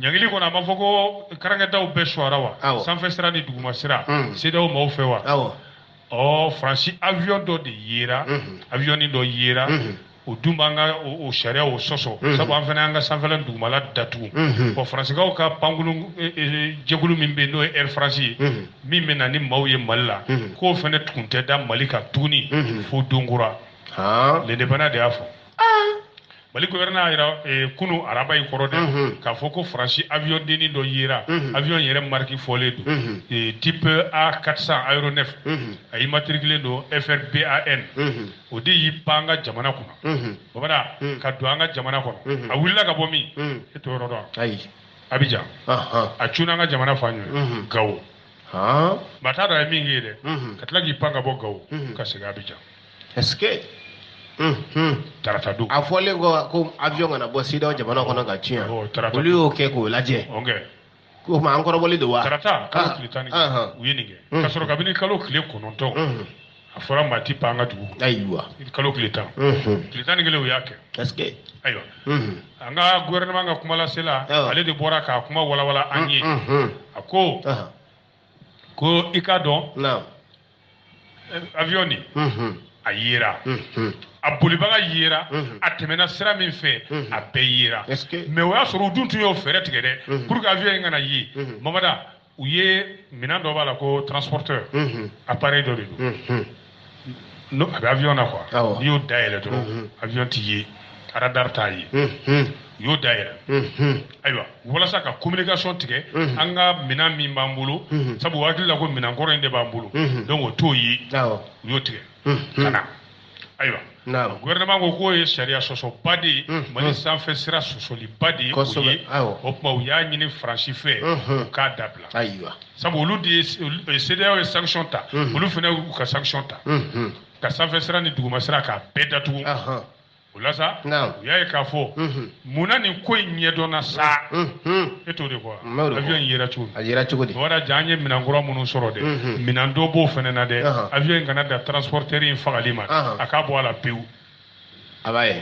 ɲangili kɔnɔ a ma fɔ ko karankɛdaw bɛɛ suwara wa sanfɛ sira ni duguma sira CEDEAO maaw fɛ wa Faransi avion dɔ de yera avion dɔ yera o dun b'an ka o sariya o sɔsɔ sabu an fana y'an ka sanfɛla dugumala datugu bon Faransikaw ka pankulu jɛkulu min bɛ yen n'o ye Air France ye min bɛ na ni maaw ye Mali la k'o fana tun tɛ da Mali kan tuguni fo don kura l'indépendant de y'a fɔ Mali gouvernement y'a jira kunu araba in kɔrɔ dɛ k'a fɔ ko Faransi avion denni dɔ yera avion yɛrɛ marque fɔlen don type A400 aéronef a immatriculé don FRBAN o de y'i pan an ka jamana kɔnɔ Babada ka don an ka jamana kɔnɔ a wulila ka bɔ min e t'o yɔrɔ dɔn ayi Abidjan a cunna an ka jamana fan jumɛn Gao ba t'a dɔn a ye min kɛ ye dɛ ka tila k'i pan ka bɔ Gao ka segin Abidjan est-ce que tarata don a fɔlen ko avion kana bɔ CEDEAO jamana kɔnɔ ka tiɲɛ olu y'o kɛ k'o lajɛ ko ma an kɔrɔbɔli don wa tarata kalo tile 10 u ye nin kɛ ka sɔrɔ kabini kalo tile 9 a fɔra maa ti pan an ka dugu ayiwa kalo tile 10 tile 11 u y'a kɛ est-ce que ayiwa an ka gouvernement ka kuma lasela ale de bɔra k'a kuma walawala an ye a ko i k'a dɔn avion nin a yera a bolibaga yera a tɛmɛna sira min fɛ a bɛɛ yera mais o y'a sɔrɔ u dun tun y'o fɛɛrɛ tigɛ dɛ pour que avion in kana ye Mamada u ye minɛn dɔ b'a la ko transporteur appareil dɔ de don no a bɛ avion na quoi n'i y'o dayɛlɛ dɔrɔn avion ti ye radar t'a ye u y'o dayɛlɛ ayiwa walasa ka communication tigɛ an ka minɛn min b'an bolo sabu hakili la ko minɛn kɔrɔ in de b'an bolo donc o t'o ye u y'o tigɛ ka na ayiwa gouvernement ko k'o ye sariya sɔsɔba de ye Mali sanfɛ sira sɔsɔliba de ye o ye o tuma u y'a ɲini Faransi fɛ u k'a dabila sabu olu de ye CEDEAO ye sanction ta olu fana y'u ka sanction ta ka sanfɛ sira ni duguma sira k'a bɛɛ datugu o la sa u y'a ye k'a fɔ munna nin ko in ɲɛdɔnna sa e t'o de fɔ avion in yera cogo di wara ja an ye minɛn kura minnu sɔrɔ dɛ minɛn dɔ b'o fana na dɛ avion in kana da transporteur in fagali ma a k'a bɔ a la pewu a b'a ye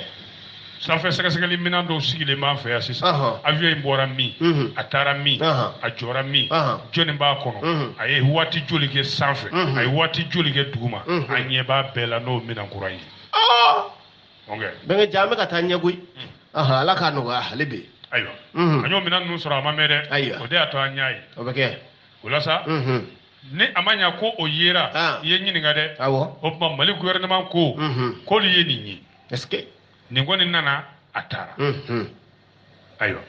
sanfɛ sɛgɛsɛgɛli minɛn dɔw sigilen b'an fɛ yan sisan avion in bɔra min a taara min a jɔra min jɔnni b'a kɔnɔ a ye waati joli kɛ sanfɛ a ye waati joli kɛ duguma a ɲɛ b'a bɛɛ la n'o minɛn kura ye bɛnkɛ jaa an bɛ ka taa ɲɛ koyi ala k'a nɔgɔya ale bɛ ayiwa an y'o minɛn ninnu sɔrɔ a ma mɛn dɛ o de y'a to an y'a ye o bɛ kɛ o la sa ni a ma ɲɛ ko o yera i ye ɲininka dɛ o tuma Mali gouvernement ko k'olu ye nin ye nin kɔni nana a taara ayiwa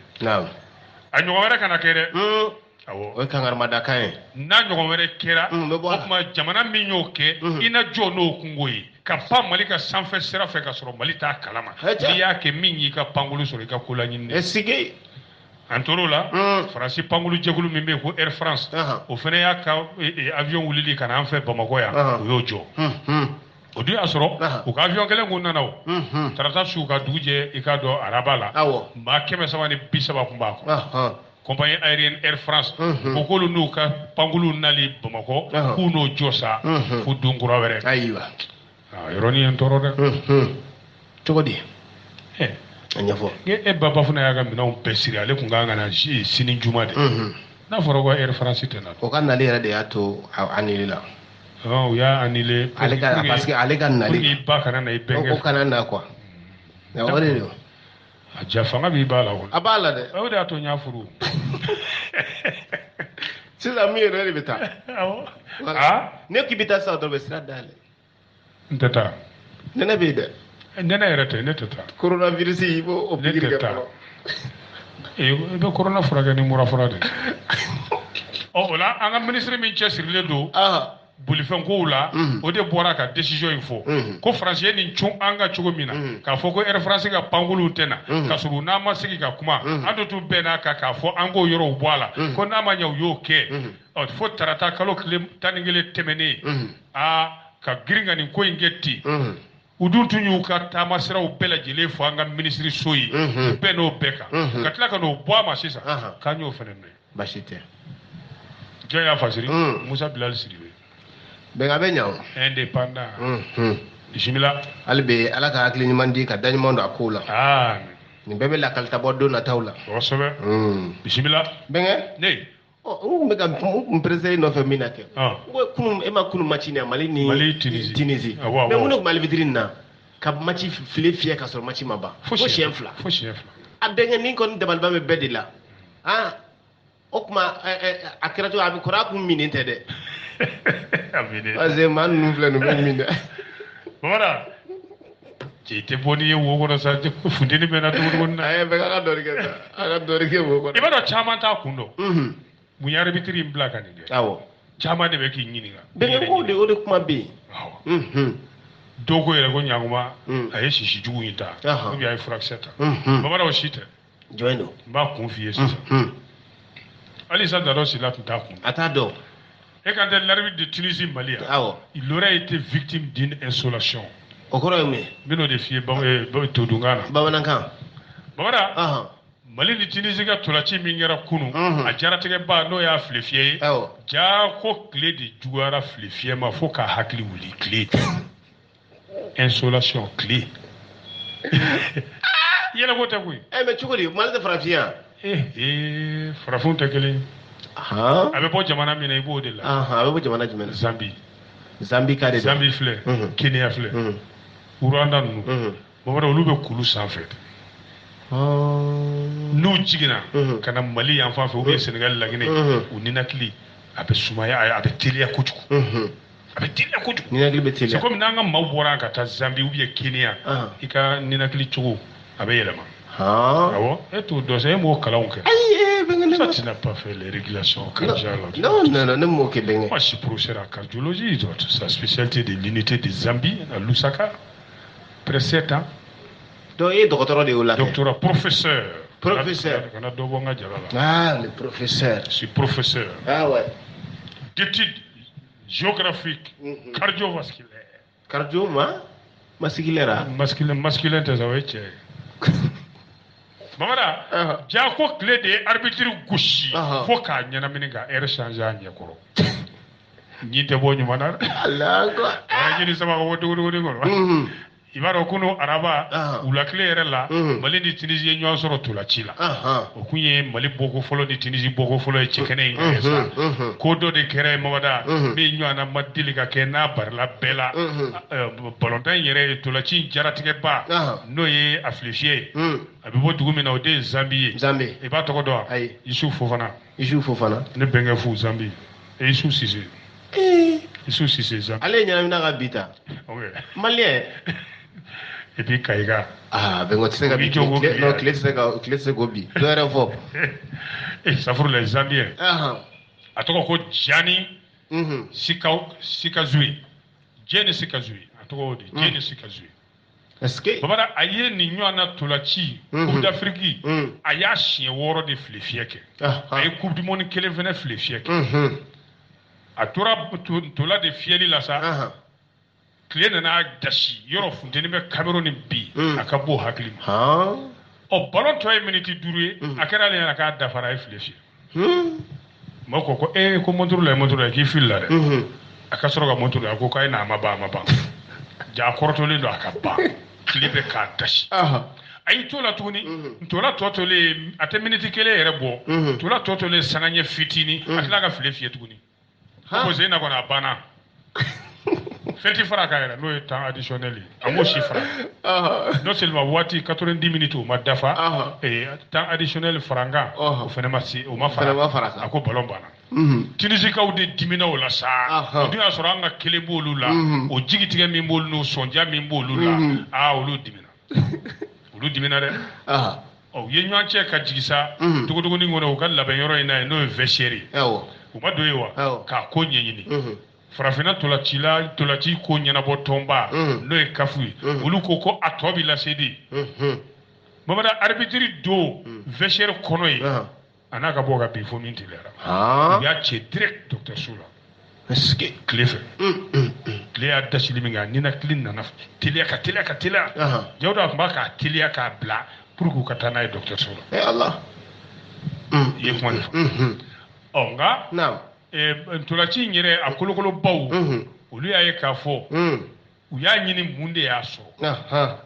a ɲɔgɔn wɛrɛ kana kɛ dɛ awɔ o ye kangarimadakan ye n'a ɲɔgɔn wɛrɛ kɛra o tuma jamana min y'o kɛ i na jɔ n'o kungo ye ka pan Mali ka sanfɛ sira fɛ ka sɔrɔ Mali t'a kalama n'i y'a kɛ min y'i ka pankolo sɔrɔ i ka ko laɲini dɛ an tor'o la Faransi pankolo jɛkulu min bɛ yen ko Air France o fana y'a ka avion wulili ka na an fɛ Bamakɔ yan o y'o jɔ o dun y'a sɔrɔ u ka avion kelen kun nana o tarata su ka dugu jɛ i k'a dɔn araba la maa 330 kun b'a kɔ compagnie aérienne Air France ko k'olu n'u ka pankolo nali Bamakɔ k'u n'o jɔ sa fo don kura wɛrɛ ayiwa yɔrɔnin ye n tɔɔrɔ dɛ cogo di a ɲɛfɔ e ba fana y'a ka minɛnw bɛɛ siri ale tun kan ka na sini juma de n'a fɔra ko Air France tɛ na o ka nali yɛrɛ de y'a to a annulé la u y'a annulé parce que ale ka nali pour que i ba kana na i bɛnkɛ o kana na quoi o de don a ja fanga b'i ba la o a b'a la dɛ o de y'a to n y'a furu sisan min yɛrɛ de bɛ taa awɔ ne k'i bɛ taa sisan dɔrɔn bɛ sira dayɛlɛ n tɛ taa nɛnɛ bɛ yen dɛ nɛnɛ yɛrɛ tɛ ne tɛ taa coronavirus i b'o pikiri kɛ fɔlɔ i bɛ corona furakɛ ni mura fura de o la an ka ministre min cɛsirilen don bolifɛn kow la o de bɔra ka décision in fɔ ko Faransi ye nin cun an ka cogo min na k'a fɔ ko Air France ka pankolow tɛ na ka sɔrɔ n'a ma sigi ka kuma an to tun bɛn n'a kan k'a fɔ an k'o yɔrɔw bɔ a la ko n'a ma ɲɛ u y'o kɛ fo tarata kalo tile 11 tɛmɛnen ka girin ka nin ko in kɛ ten u dun tun y'u ka taama siraw bɛɛ lajɛlen fɔ an ka ministre so ye u bɛn n'o bɛɛ kan ka tila ka n'o bɔ a ma sisan k'an y'o fana mɛn basi tɛ jɔn y'a fasiri Musa Bilali Sidibe bɛn a bɛ ɲa o indépendant bisimila hali bi ala ka hakili ɲuman di ka da ɲuman don a kow la nin bɛɛ bɛ lakalita bɔ don nataw la kosɛbɛ bisimila bɛnkɛ ne n bɛ ka n perese nɔfɛ min na kɛ ko kunun e ma kunun match ni Mali ni Tunisie mais mun de tun b'ale vitrine na ka match file fiyɛ ka sɔrɔ match ma ban fo siɲɛ fila a bɛnkɛ nin kɔni dabaliban bɛ bɛɛ de la o tuma a kɛra cogo a bɛ kɔrɔ a kun minen tɛ dɛ parce que maa ninnu filɛ nin bɛ min dɛ bamanan cɛ tɛ bɔ n'i ye wo kɔnɔ sa funteni bɛ na cogo na bɛɛ ka dɔɔnin kɛ sa a ka dɔɔnin kɛ wo kɔnɔ i b'a dɔn caman t'a kun dɔn mun ye arbitre in bila ka nin kɛ awɔ caman de bɛ k'i ɲininka bɛnkɛ ko o de kuma bɛ yen dɔw ko yɛrɛ ko ɲankuma a ye sisi jugu in ta ou bien a ye furakisɛ ta bamanan o si tɛ jɔn don n b'a kun f'i ye sisan hali sisan Dado Sila tun t'a kun a t'a dɔn et quand l'arbitre de Tunisie Mali il aurait été victime d'une insolation o kɔrɔ ye mun ye n bɛn'o de f'i ye todunkan na bamanankan bamanan Mali ni Tunisie ka tolaci min kɛra kunun a jaratigɛba n'o y'a file fiyɛ ye jaa ko tile de juguyara file fiyɛ ma fo k'a hakili wuli tile insolation tile yɛlɛko tɛ koyi mais cogo di Mali tɛ farafin yan farafinw tɛ kelen a bɛ bɔ jamana min na i b'o de la a bɛ bɔ jamana jumɛn na Zambi ka de Zambi filɛ Kenya filɛ Rwanda ninnu bamanan olu bɛ kulu sanfɛ n'u jiginna ka na Mali yan fan fɛ ou bien Sénégal Laginɛ u ninakili a bɛ sumaya a bɛ teliya kojugu teliya kojugu ninakili bɛ teliya c'est comme n'an ka maaw bɔra ka taa Zambie ou bien Kenya i ka ninakili cogo a bɛ yɛlɛma awɔ e t'o dɔn sa e m'o kalanw kɛ ça tu n'as pas fait les régulations cardiaques non ne m'o kɛ bɛnkɛ moi je suis professeur en cardiologie sa spécialité de l'unité de Zambie à Lusaka après 7 ans donc e dɔgɔtɔrɔ de y'o la kɛ doctorat professeur kana dɔ bɔ n ka jala la le professeur je suis professeur ouais d'études géographiques cardiovasculaires cardio masculin tɛ sa o ye cɛ ye Mamada ja ko tile de ye arbitre gosi fo k'a ɲɛnamini ka air changer a ɲɛkɔrɔ ɲi tɛ bɔ ɲuman na dɛ ɲini saba ka bɔ dogodogoni kɔnɔ i b'a dɔn kunu araba wulakile yɛrɛ la Mali ni Tunisie ye ɲɔgɔn sɔrɔ tolaci la o kun ye Mali bɔko fɔlɔ ni Tunisie bɔko fɔlɔ ye cɛkɛnɛ in kɛ sa ko dɔ de kɛra ye Mamada min ɲɔgɔnna ma deli ka kɛ n'a barila bɛɛ la balontan in yɛrɛ ye tolaci in jaratigɛba n'o ye a filifiyɛ ye a bɛ bɔ dugu min na o de ye Zambie ye i b'a tɔgɔ dɔn wa Isu Fofana ne bɛnkɛ fu Zambie Isu Sise Zambie ale ɲɛnamina ka bi ta malien et puis Kaiga bɛnkɛ tɛ se ka bi non tile tɛ se k'o bi dɔ yɛrɛ fɔ safuru les Zambiens a tɔgɔ ko Gianni Sikazui Gianni Sikazui a tɔgɔ o de Gianni Sikazui est-ce que Babada a ye nin ɲɔgɔn na tolaci Coupe d'Afrique a y'a siɲɛ 6 de file fiyɛ kɛ a ye Coupe du Monde 1 fɛnɛ file fiyɛ kɛ a tora tola de fiyɛli la sa tile nana gasi yɔrɔ funteni bɛ Cameroun bi a ka bɔ hakili ma ballon tɔ ye minute 5 ye a kɛra ale ɲɛna k'a dafara a ye file fiyɛ mɔgɔw ko ko montre la k'i fili la dɛ a ka sɔrɔ ka montre la a ko k'a ye na a ma ban ja a kɔrɔtɔlen don a ka ban tile bɛ k'a gasi a y'i to la tuguni ntola tɔ tolen a tɛ minute 1 yɛrɛ bɔ ntola tɔ tolen sangaɲɛ fitinin a tila ka file fiyɛ tuguni ko Zeyina kɔni a banna fɛn tɛ fara a kan yɛrɛ n'o ye temps additionnel ye a m'o si fara non seulement waati 90 minutes o ma dafa temps additionnel fara n kan o fɛnɛ ma se o ma fara a ko ballon banna Tunisikaw de dimina o la sa o dun y'a sɔrɔ an ka kelen b'olu la o jigitigɛ min b'olu n'o sɔnja min b'olu la olu dimina dɛ u ye ɲɔgɔn cɛ ka jigi sa dogodogoni kɔnɔ u ka labɛn yɔrɔ in na ye n'o ye vestiaire u ma don ye wa k'a ko ɲɛɲini farafinna tolaci ko ɲɛnabɔ tɔnba n'o ye kafu ye olu ko a tɔ bɛ lase de Mamada arbitre do vestiaire kɔnɔ ye a n'a ka bɔ ka bin fo min teliyara u y'a cɛ direct dɔgɔtɔrɔso la tile fɛ tile y'a dasili min kɛ a ninakili nana teliya Jawuda tun b'a k'a teliya k'a bila pour que u ka taa n'a ye dɔgɔtɔrɔso la Allah i ye kuma de fɔ nka ntolaci in yɛrɛ a kolokolobaw olu y'a ye k'a fɔ u y'a ɲini mun de y'a sɔrɔ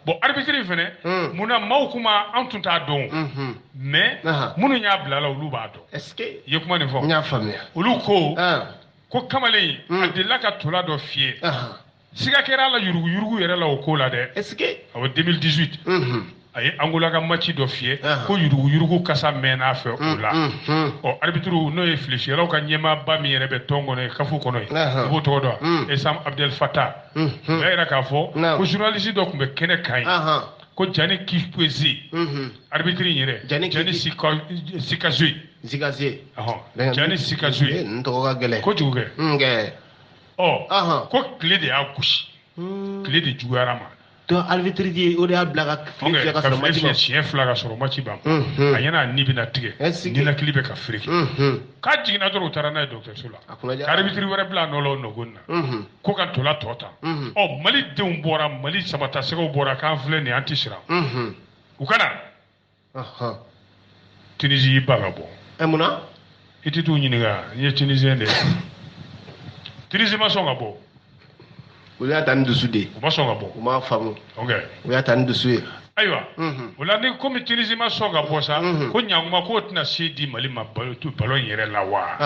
bon arbitre in fɛnɛ munna maaw kuma an tun t'a dɔn mais minnu y'a bila la olu b'a dɔn i ye kuma nin fɔ n y'a faamuya olu ko kamalen a delila ka tola dɔ fiyɛ siga kɛra a la yuruguyurugu yɛrɛ la o ko la dɛ awɔ 2018 a ye Angola ka match dɔ fiyɛ ko yuruguyurugu kasa mɛnna a fɛ o la arbitre n'o ye filifiyɛlaw ka ɲɛmaaba min yɛrɛ bɛ tɔn kɔnɔ ye kafu kɔnɔ ye i b'o tɔgɔ dɔn wa Esam Abdel Fattah o y'a yira k'a fɔ ko journaliste dɔ tun bɛ kɛnɛ kan ye ko Gianni Kipwezi arbitre in yɛrɛ Gianni Sikazui Gianni Sikazui kojugu kɛ ko tile de y'a gosi tile de juguyara ma donc arbitre di o de y'a bila ka fiyɛ ka sɔrɔ match ban siɲɛ 2 ka sɔrɔ match ban a ɲɛna a ni bɛna tigɛ ninakili bɛ ka firiki k'a jiginna dɔrɔn u taara n'a ye dɔgɔtɔrɔso la ka arbitre wɛrɛ bila a nɔ la o nɔgɔni na ko ka ntola tɔ ta Mali denw bɔra Mali samatasɛgɛw bɔra k'an filɛ nin an tɛ siran u ka na Tunisie y'i ba ka bɔ munna i tɛ t'u ɲininka n ye Tunisien de ye Tunisie ma sɔn ka bɔ u y'a ta ni dusu de ye u ma sɔn ka bɔ u m'a faamu u y'a ta ni dusu ye ayiwa o la ni komi Tunisie ma sɔn ka bɔ sa ko ɲankuma k'o tɛna se di Mali ma ballon yɛrɛ la wa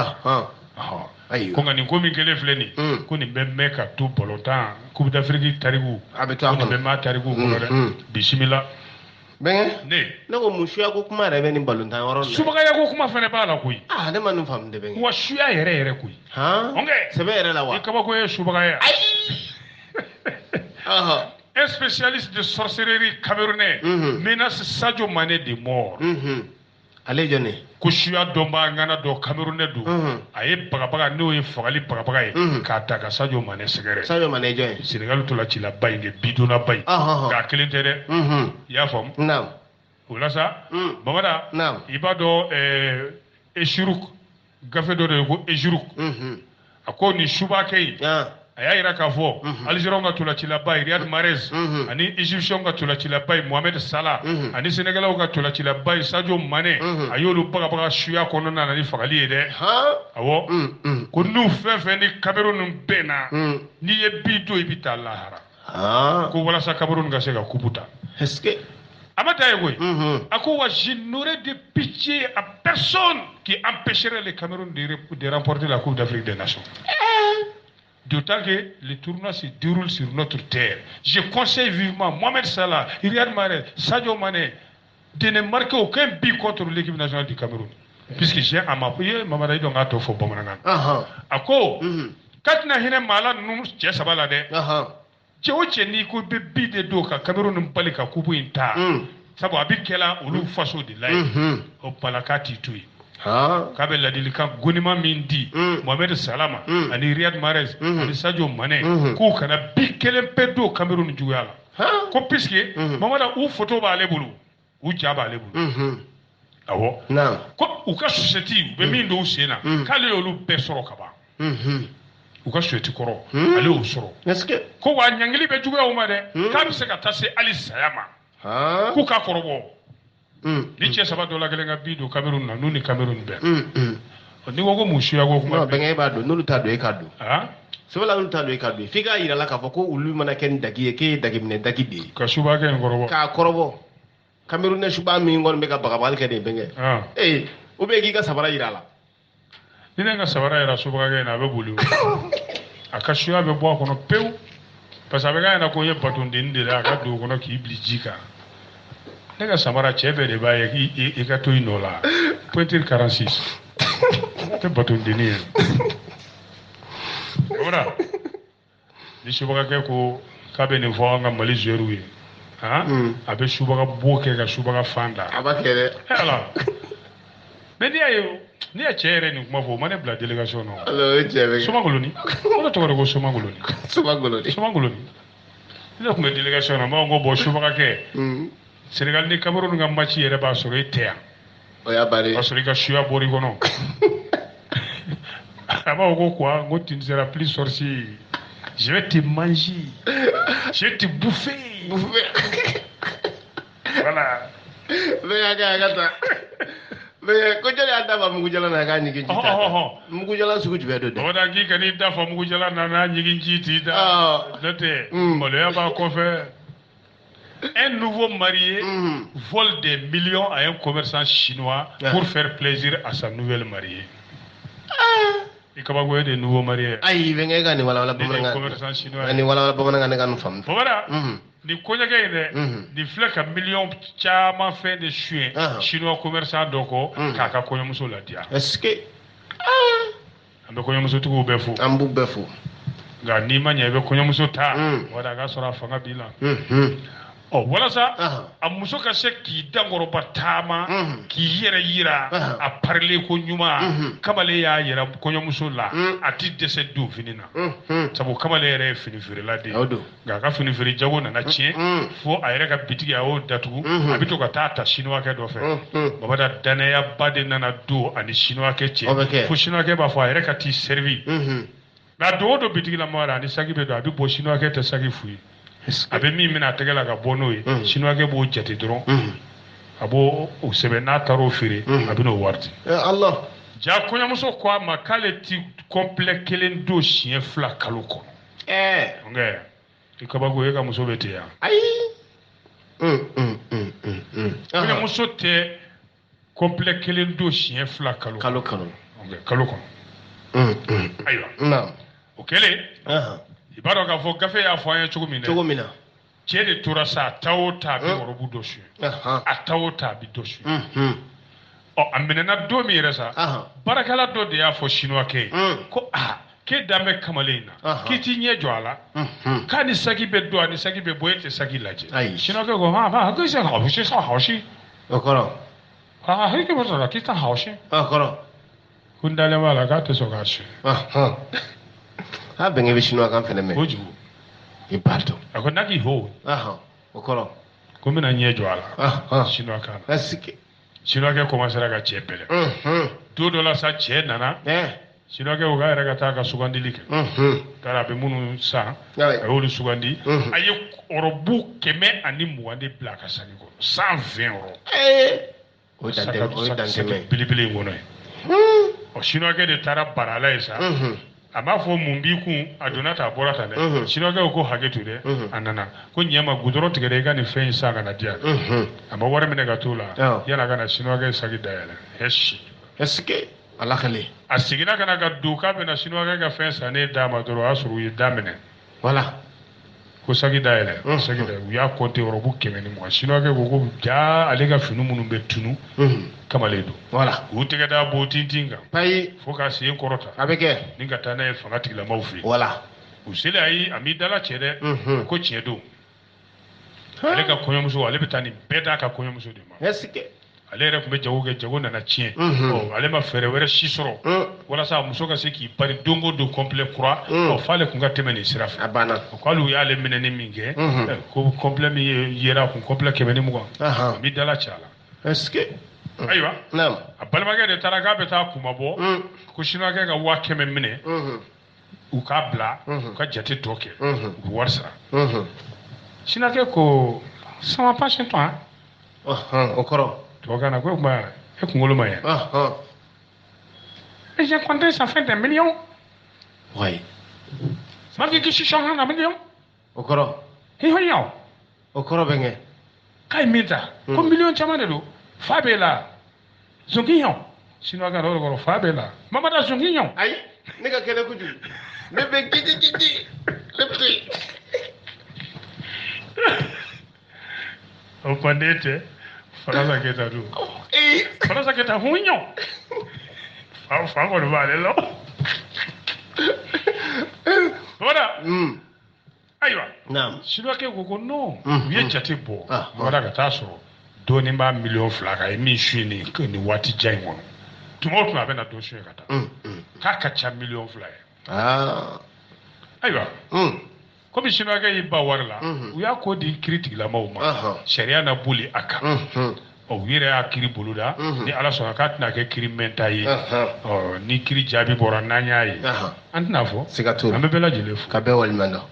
ko nka nin ko min kɛlen filɛ nin ko nin bɛ mɛn ka to balontan Coupe d'Afrique tariku ko nin bɛ mɛn tariku kɔnɔ dɛ bisimila bɛnkɛ ne ko mun suya ko kuma yɛrɛ bɛ nin balontan yɔrɔ la subagaya ko kuma fana b'a la koyi ne ma nin faamu de bɛnkɛ wa suya yɛrɛ koyi sɛbɛ yɛrɛ la wa i kabako ye subagaya un spécialiste de sorcellerie camerounais menace Sadio Mané de mort ale jɔn ko suya dɔnba ŋana dɔ camerounais don a ye bagabaga n'o ye fagali bagabaga ye k'a ta ka Sadio Mané sɛgɛrɛ Sadio Mané jɔn ye Sénégal tola cila ba in de bidonna ba in nka kelen tɛ dɛ i y'a faamu o la sa Bamada i b'a dɔn Echiruk gafe dɔ de ye ko Echiruk a ko nin subakɛ in a y'a yira k'a fɔ Algériens ka tolacilaba Riyad Mahrez ani Égyptiens ka tolacilaba Mohamed Salah ani Sénégalais ka tolacilaba Sadio Mané a y'olu bagabaga suya kɔnɔna na ni fagali ye dɛ awɔ ko n'u fɛn fɛn ni Cameroun bɛnna n'i ye bi don i bɛ taa lahara ko walasa Cameroun ka se ka coupe ta a ma taa ye koyi a ko wa je n'aurais de pitié à personne qui empêcherait le Cameroun de remporter la Coupe d'Afrique des Nations. D'autant que le tournoi se déroule sur notre terre. Je conseille vivement Mohamed Salah, Riyad Mahrez, Sadio Mané de ne marquer aucun but contre l'équipe nationale du Cameroun. Puisque j'ai à m'appuyer, Maman Aïdon a tout fait pour moi. A ko, quand na hine mala nous cɛ saba la dɛ. Cɛ o cɛ n'i ko bɛ bi de don ka Cameroun bali ka kubu in ta. Sabu a bɛ kɛla olu faso de la ye. O bala k'a t'i to yen. K'a bɛ ladilikan gonima min di Mohamed Salah ma ani Riyad Mahrez ani Sadio Mané k'u kana bi kelen pe don Cameroun juguya la ko puisque Mamada u photo b'ale bolo u ja b'ale bolo awɔ ko u ka société u bɛ min don u sen na k'ale y'olu bɛɛ sɔrɔ ka ban u ka société kɔrɔ ale y'o sɔrɔ ko wa ɲangili bɛ juguya u ma dɛ k'a bɛ se ka taa se hali saya ma k'u ka kɔrɔbɔ ni cɛ saba dɔ la kelen ka bi don Cameroun na n'u ni Cameroun bɛɛ ni ko ko mun suya ko kuma bɛnkɛ b'a dɔn n'olu t'a dɔn e k'a dɔn sɛbɛla olu t'a dɔn e k'a dɔn f'i k'a yira la k'a fɔ ko olu mana kɛ ni daki ye k'e ye daki minɛ daki de ye ka subakɛ in kɔrɔbɔ k'a kɔrɔbɔ Cameroun ne suba min kɔni bɛ ka bagabagali kɛ de bɛnkɛ ou bien k'i ka sabara yira la ni ne ka sabara yira subakɛ in na a bɛ boli a ka suya bɛ bɔ a kɔnɔ pewu parce que a bɛ k'a ɲɛna ko n ye batondenni de la a ka don o kɔnɔ k'i bili ji kan ne ka samara cɛ bɛɛ de b'a ye i ka to i nɔ la pointure 46 tɛ batondenni ye wala ni subagakɛ ko k'a bɛ nin fɔ an ka Mali joueurs ye a bɛ subaga bo kɛ ka subaga fan da a b'a kɛ dɛ ala mais n'i y'a ye n'i ye cɛ yɛrɛ nin kuma fɔ o ma ne bila délégation na Somagoloni o de tɔgɔ de ko Somagoloni ne tun bɛ délégation na n b'a fɔ ko bon subagakɛ Sénégal ni Cameroun ka match yɛrɛ b'a sɔrɔ e tɛ yan o y'a bannen b'a sɔrɔ i ka suya bɔr'i kɔnɔ a b'a fɔ ko quoi n ko tu ne seras plus sorcier je vais te manger je vais te bouffer voilà bɛnkɛ a ka taa bɛnkɛ ko jɔn y'a dafa mugujala na k'a ɲigin ji ta mugujala sugu jumɛn don dɛ o da k'i kan'i dafa mugujala na n'a ɲigin ji t'i da n'o tɛ maloya b'a kɔfɛ. Un nouveau marié vole des millions à un commerçant chinois pour faire plaisir à sa nouvelle mariée. Il y a des nouveaux mariés. Aïe, venez gagner voilà des commerçants chinois. Ni voilà bamanan gagner kan femme. Voilà. Ni konyake ne ni flek un million chama fait de chien chinois commerçant doko kaka konyomuso la dia. Est-ce que ambe konyomuso tuko befu. Ambu befu. Ga ni manya be konyomuso ta wada ga sora fanga bila. Walasa a muso ka se k'i dankɔrɔba taama k'i yɛrɛ yira a parler ko ɲuman kamalen y'a yɛrɛ kɔɲɔmuso la a ti dɛsɛ don fini na sabu kamalen yɛrɛ ye fini feerela de ye nka a ka fini feere jago nana tiɲɛ fo a yɛrɛ ka bitigi a y'o datugu a bɛ to ka taa ta sinuwakɛ dɔ fɛ babada danayaba de nana don ani sinuwakɛ cɛ fo sinuwakɛ b'a fɔ a yɛrɛ ka t'i servi nka don o don bitigi la mɔgɔ ani saki bɛ don a bɛ bɔ sinuwakɛ tɛ saki f'u ye a bɛ min minɛ a tɛgɛ la ka bɔ n'o ye sinuwakɛ b'o jate dɔrɔn a b'o sɛbɛn n'a taara o feere a bɛ n'o wari di ja kɔɲɔmuso ko a ma k'ale ti complet kelen don siɲɛ 2 kalo kɔnɔ nka i kabako e ka muso bɛ ten yan ayi kɔɲɔmuso tɛ complet kelen don siɲɛ 2 kalo kɔnɔ ayiwa o kɛlen i b'a dɔn k'a fɔ gafe y'a fɔ an ye cogo min na cɛ de tora sa ta o ta bɛ ɔrɔbu dɔ suɲɛ a ta o ta bɛ dɔ suɲɛ a minɛna don min yɛrɛ sa baarakɛla dɔ de y'a fɔ sinuwakɛ ye ko k'e dan bɛ kamalen in na k'i t'i ɲɛ jɔ a la k'a ni saki bɛ don a ni saki bɛ bɔ e tɛ saki lajɛ sinuwakɛ ko k'i se hawsi sisan hawsi o kɔrɔ k'i bɛ sɔrɔ k'i ta hawsi ko n dalen b'a la k'a tɛ sɔn k'a suɲɛ a bɛnkɛ bɛ sinuwakan fɛnɛ mɛn kojugu i b'a dɔn a ko n'a k'i ho o kɔrɔ ko n bɛna ɲɛ jɔ a la sinuwakan na sinuwakɛ commencera ka cɛ bɛlɛ don dɔ la sa cɛ nana sinuwakɛ ko k'a yɛrɛ ka taa ka sugandili kɛ taara a bɛ minnu san a y'olu sugandi a ye ɔrɔbu 120 de bila a ka saki kɔnɔ 120 o ye dantɛmɛ belebele in kɔnɔ ye ɔ sinuwakɛ de taara barala ye sa a m'a fɔ mun b'i kun a donna ta a bɔra ta dɛ sinuwakɛ ko hakɛ to dɛ a nana ko ɲɛma gudɔrɔn tigɛ dɛ i ka nin fɛn in san ka na di yan a ma wari minɛ ka t'o la yala ka na sinuwakɛ saki dayɛlɛ ala kale a seginna ka na ka don k'a bɛna sinuwakɛ ka fɛn sannen d'a ma dɔrɔn o y'a sɔrɔ u ye da minɛ ko saki dayɛlɛ saki dayɛlɛ u y'a kɔnte ɔrɔbu 120 sinuwakɛ ko jaa ale ka fini minnu bɛ tunu kamalen don u tɛgɛ da bo tintin kan fo ka sen kɔrɔta a bɛ kɛ ni ka taa n'a ye fanga tigilamaw fɛ yen u selen ayi a m'i dala cɛ dɛ ko tiɲɛ don ale ka kɔɲɔmuso ale bɛ taa nin bɛɛ d'a ka kɔɲɔmuso de ma ale yɛrɛ tun bɛ jago kɛ jago nana tiɲɛ ale ma fɛɛrɛ wɛrɛ si sɔrɔ walasa muso ka se k'i pari don o don complet kura f'ale kun ka tɛmɛ nin sira fɛ o ko hali u y'ale minɛni min kɛ ko complet min yera a kun complet 120 a m'i dala cɛ a la ayiwa a balimakɛ de taara k'a bɛ taa kuma bɔ ko sinuwakɛ ka 100 minɛ u k'a bila u ka jate tɔ kɛ u bɛ wari sara sinuwakɛ ko ça va pas chez toi o kɔrɔ tubabukan na ko o tuma e kunkolo ma ɲɛ j'ai compté ça fait des millions marque que si changera un million o kɔrɔ o kɔrɔ bɛ kɛ k'a ye min ta ko million caman de don fa b'e la zonki yan sinuwakɛ na o de kɔrɔ fa b'e la mamada zonki yan ayi ne ka kɛnɛ kojugu ne bɛ gidi ne bɛ o kɔni tɛ Faransa Keyita don Faransa Keyita hun yan fa kɔni b'ale la wala ayiwa sinuwakɛ ko non u ye jate bɔ wala ka taa sɔrɔ dɔɔnin b'a 2,000,000 kan ye min suɲɛ nin waati jan in kɔnɔ tuma o tuma a bɛ na dɔ suɲɛ ka taa k'a ka ca 2,000,000 ye ayiwa komi sinuwakɛ y'i ba wari la u y'a ko di kiri tigilamaw ma sariya na boli a kan u yɛrɛ y'a kiri boloda ni ala sɔnna k'a tɛna kɛ kiri mɛnta ye ni kiri jaabi bɔra n'an y'a ye an tɛna fɔ an bɛ bɛɛ lajɛlen fo ka bɛɛ waliɲuman dɔn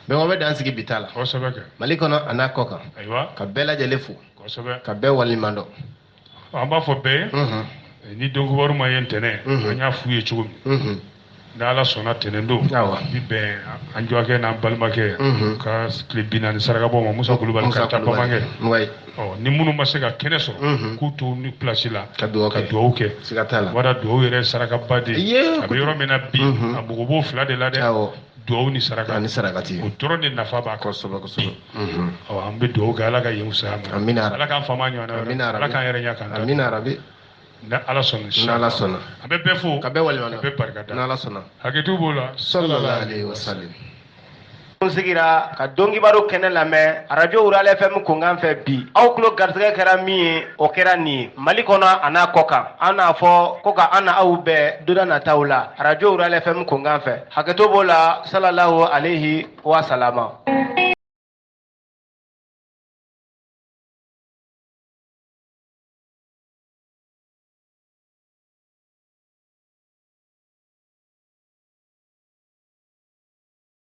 bɛɛ bɛ dan sigi bi ta la kosɛbɛ kɛ mali kɔnɔ a n'a kɔ kan ayiwa ka bɛɛ lajɛlen fo kosɛbɛ ka bɛɛ waliɲuman dɔn an b'a fɔ bɛɛ ye ni dɔnkibaru ma ye ntɛnɛn an y'a f'u ye cogo min ni ala sɔnna tɛnɛn don bi bɛn an jɔkɛ n'an balimakɛ ka tile 40 saraka bɔ ma Musa Kulubali ka taa bamankɛ ni minnu ma se ka kɛnɛ sɔrɔ k'u to ni place la ka duwawu kɛ wala duwawu yɛrɛ sarakaba de a bɛ yɔrɔ min na bi a mago b'o 2 de la dɛ duwawu ni sarakati o dɔrɔn de nafa b'a kosɛbɛ an bɛ duwawu kɛ ala ka yen fisaya ma ala k'an faama ɲɔgɔn na ala k'an yɛrɛ ɲɛ kan ni ala sɔnna a bɛ bɛɛ fo ka bɛɛ waliɲuman dɔn a bɛ barika da n'ala sɔnna hakɛto b'o la sallallahu alaihi wasallam n sigira ka dɔnkibaru kɛnɛ lamɛn radio Ural FM kunkan fɛ bi aw tulo garisɛgɛ kɛra min ye o kɛra nin ye mali kɔnɔ a n'a kɔ kan an n'a fɔ ko ka an na aw bɛɛ don na nataw la radio Ural FM kunkan fɛ hakɛto b'o la sallallahu alaihi wasallam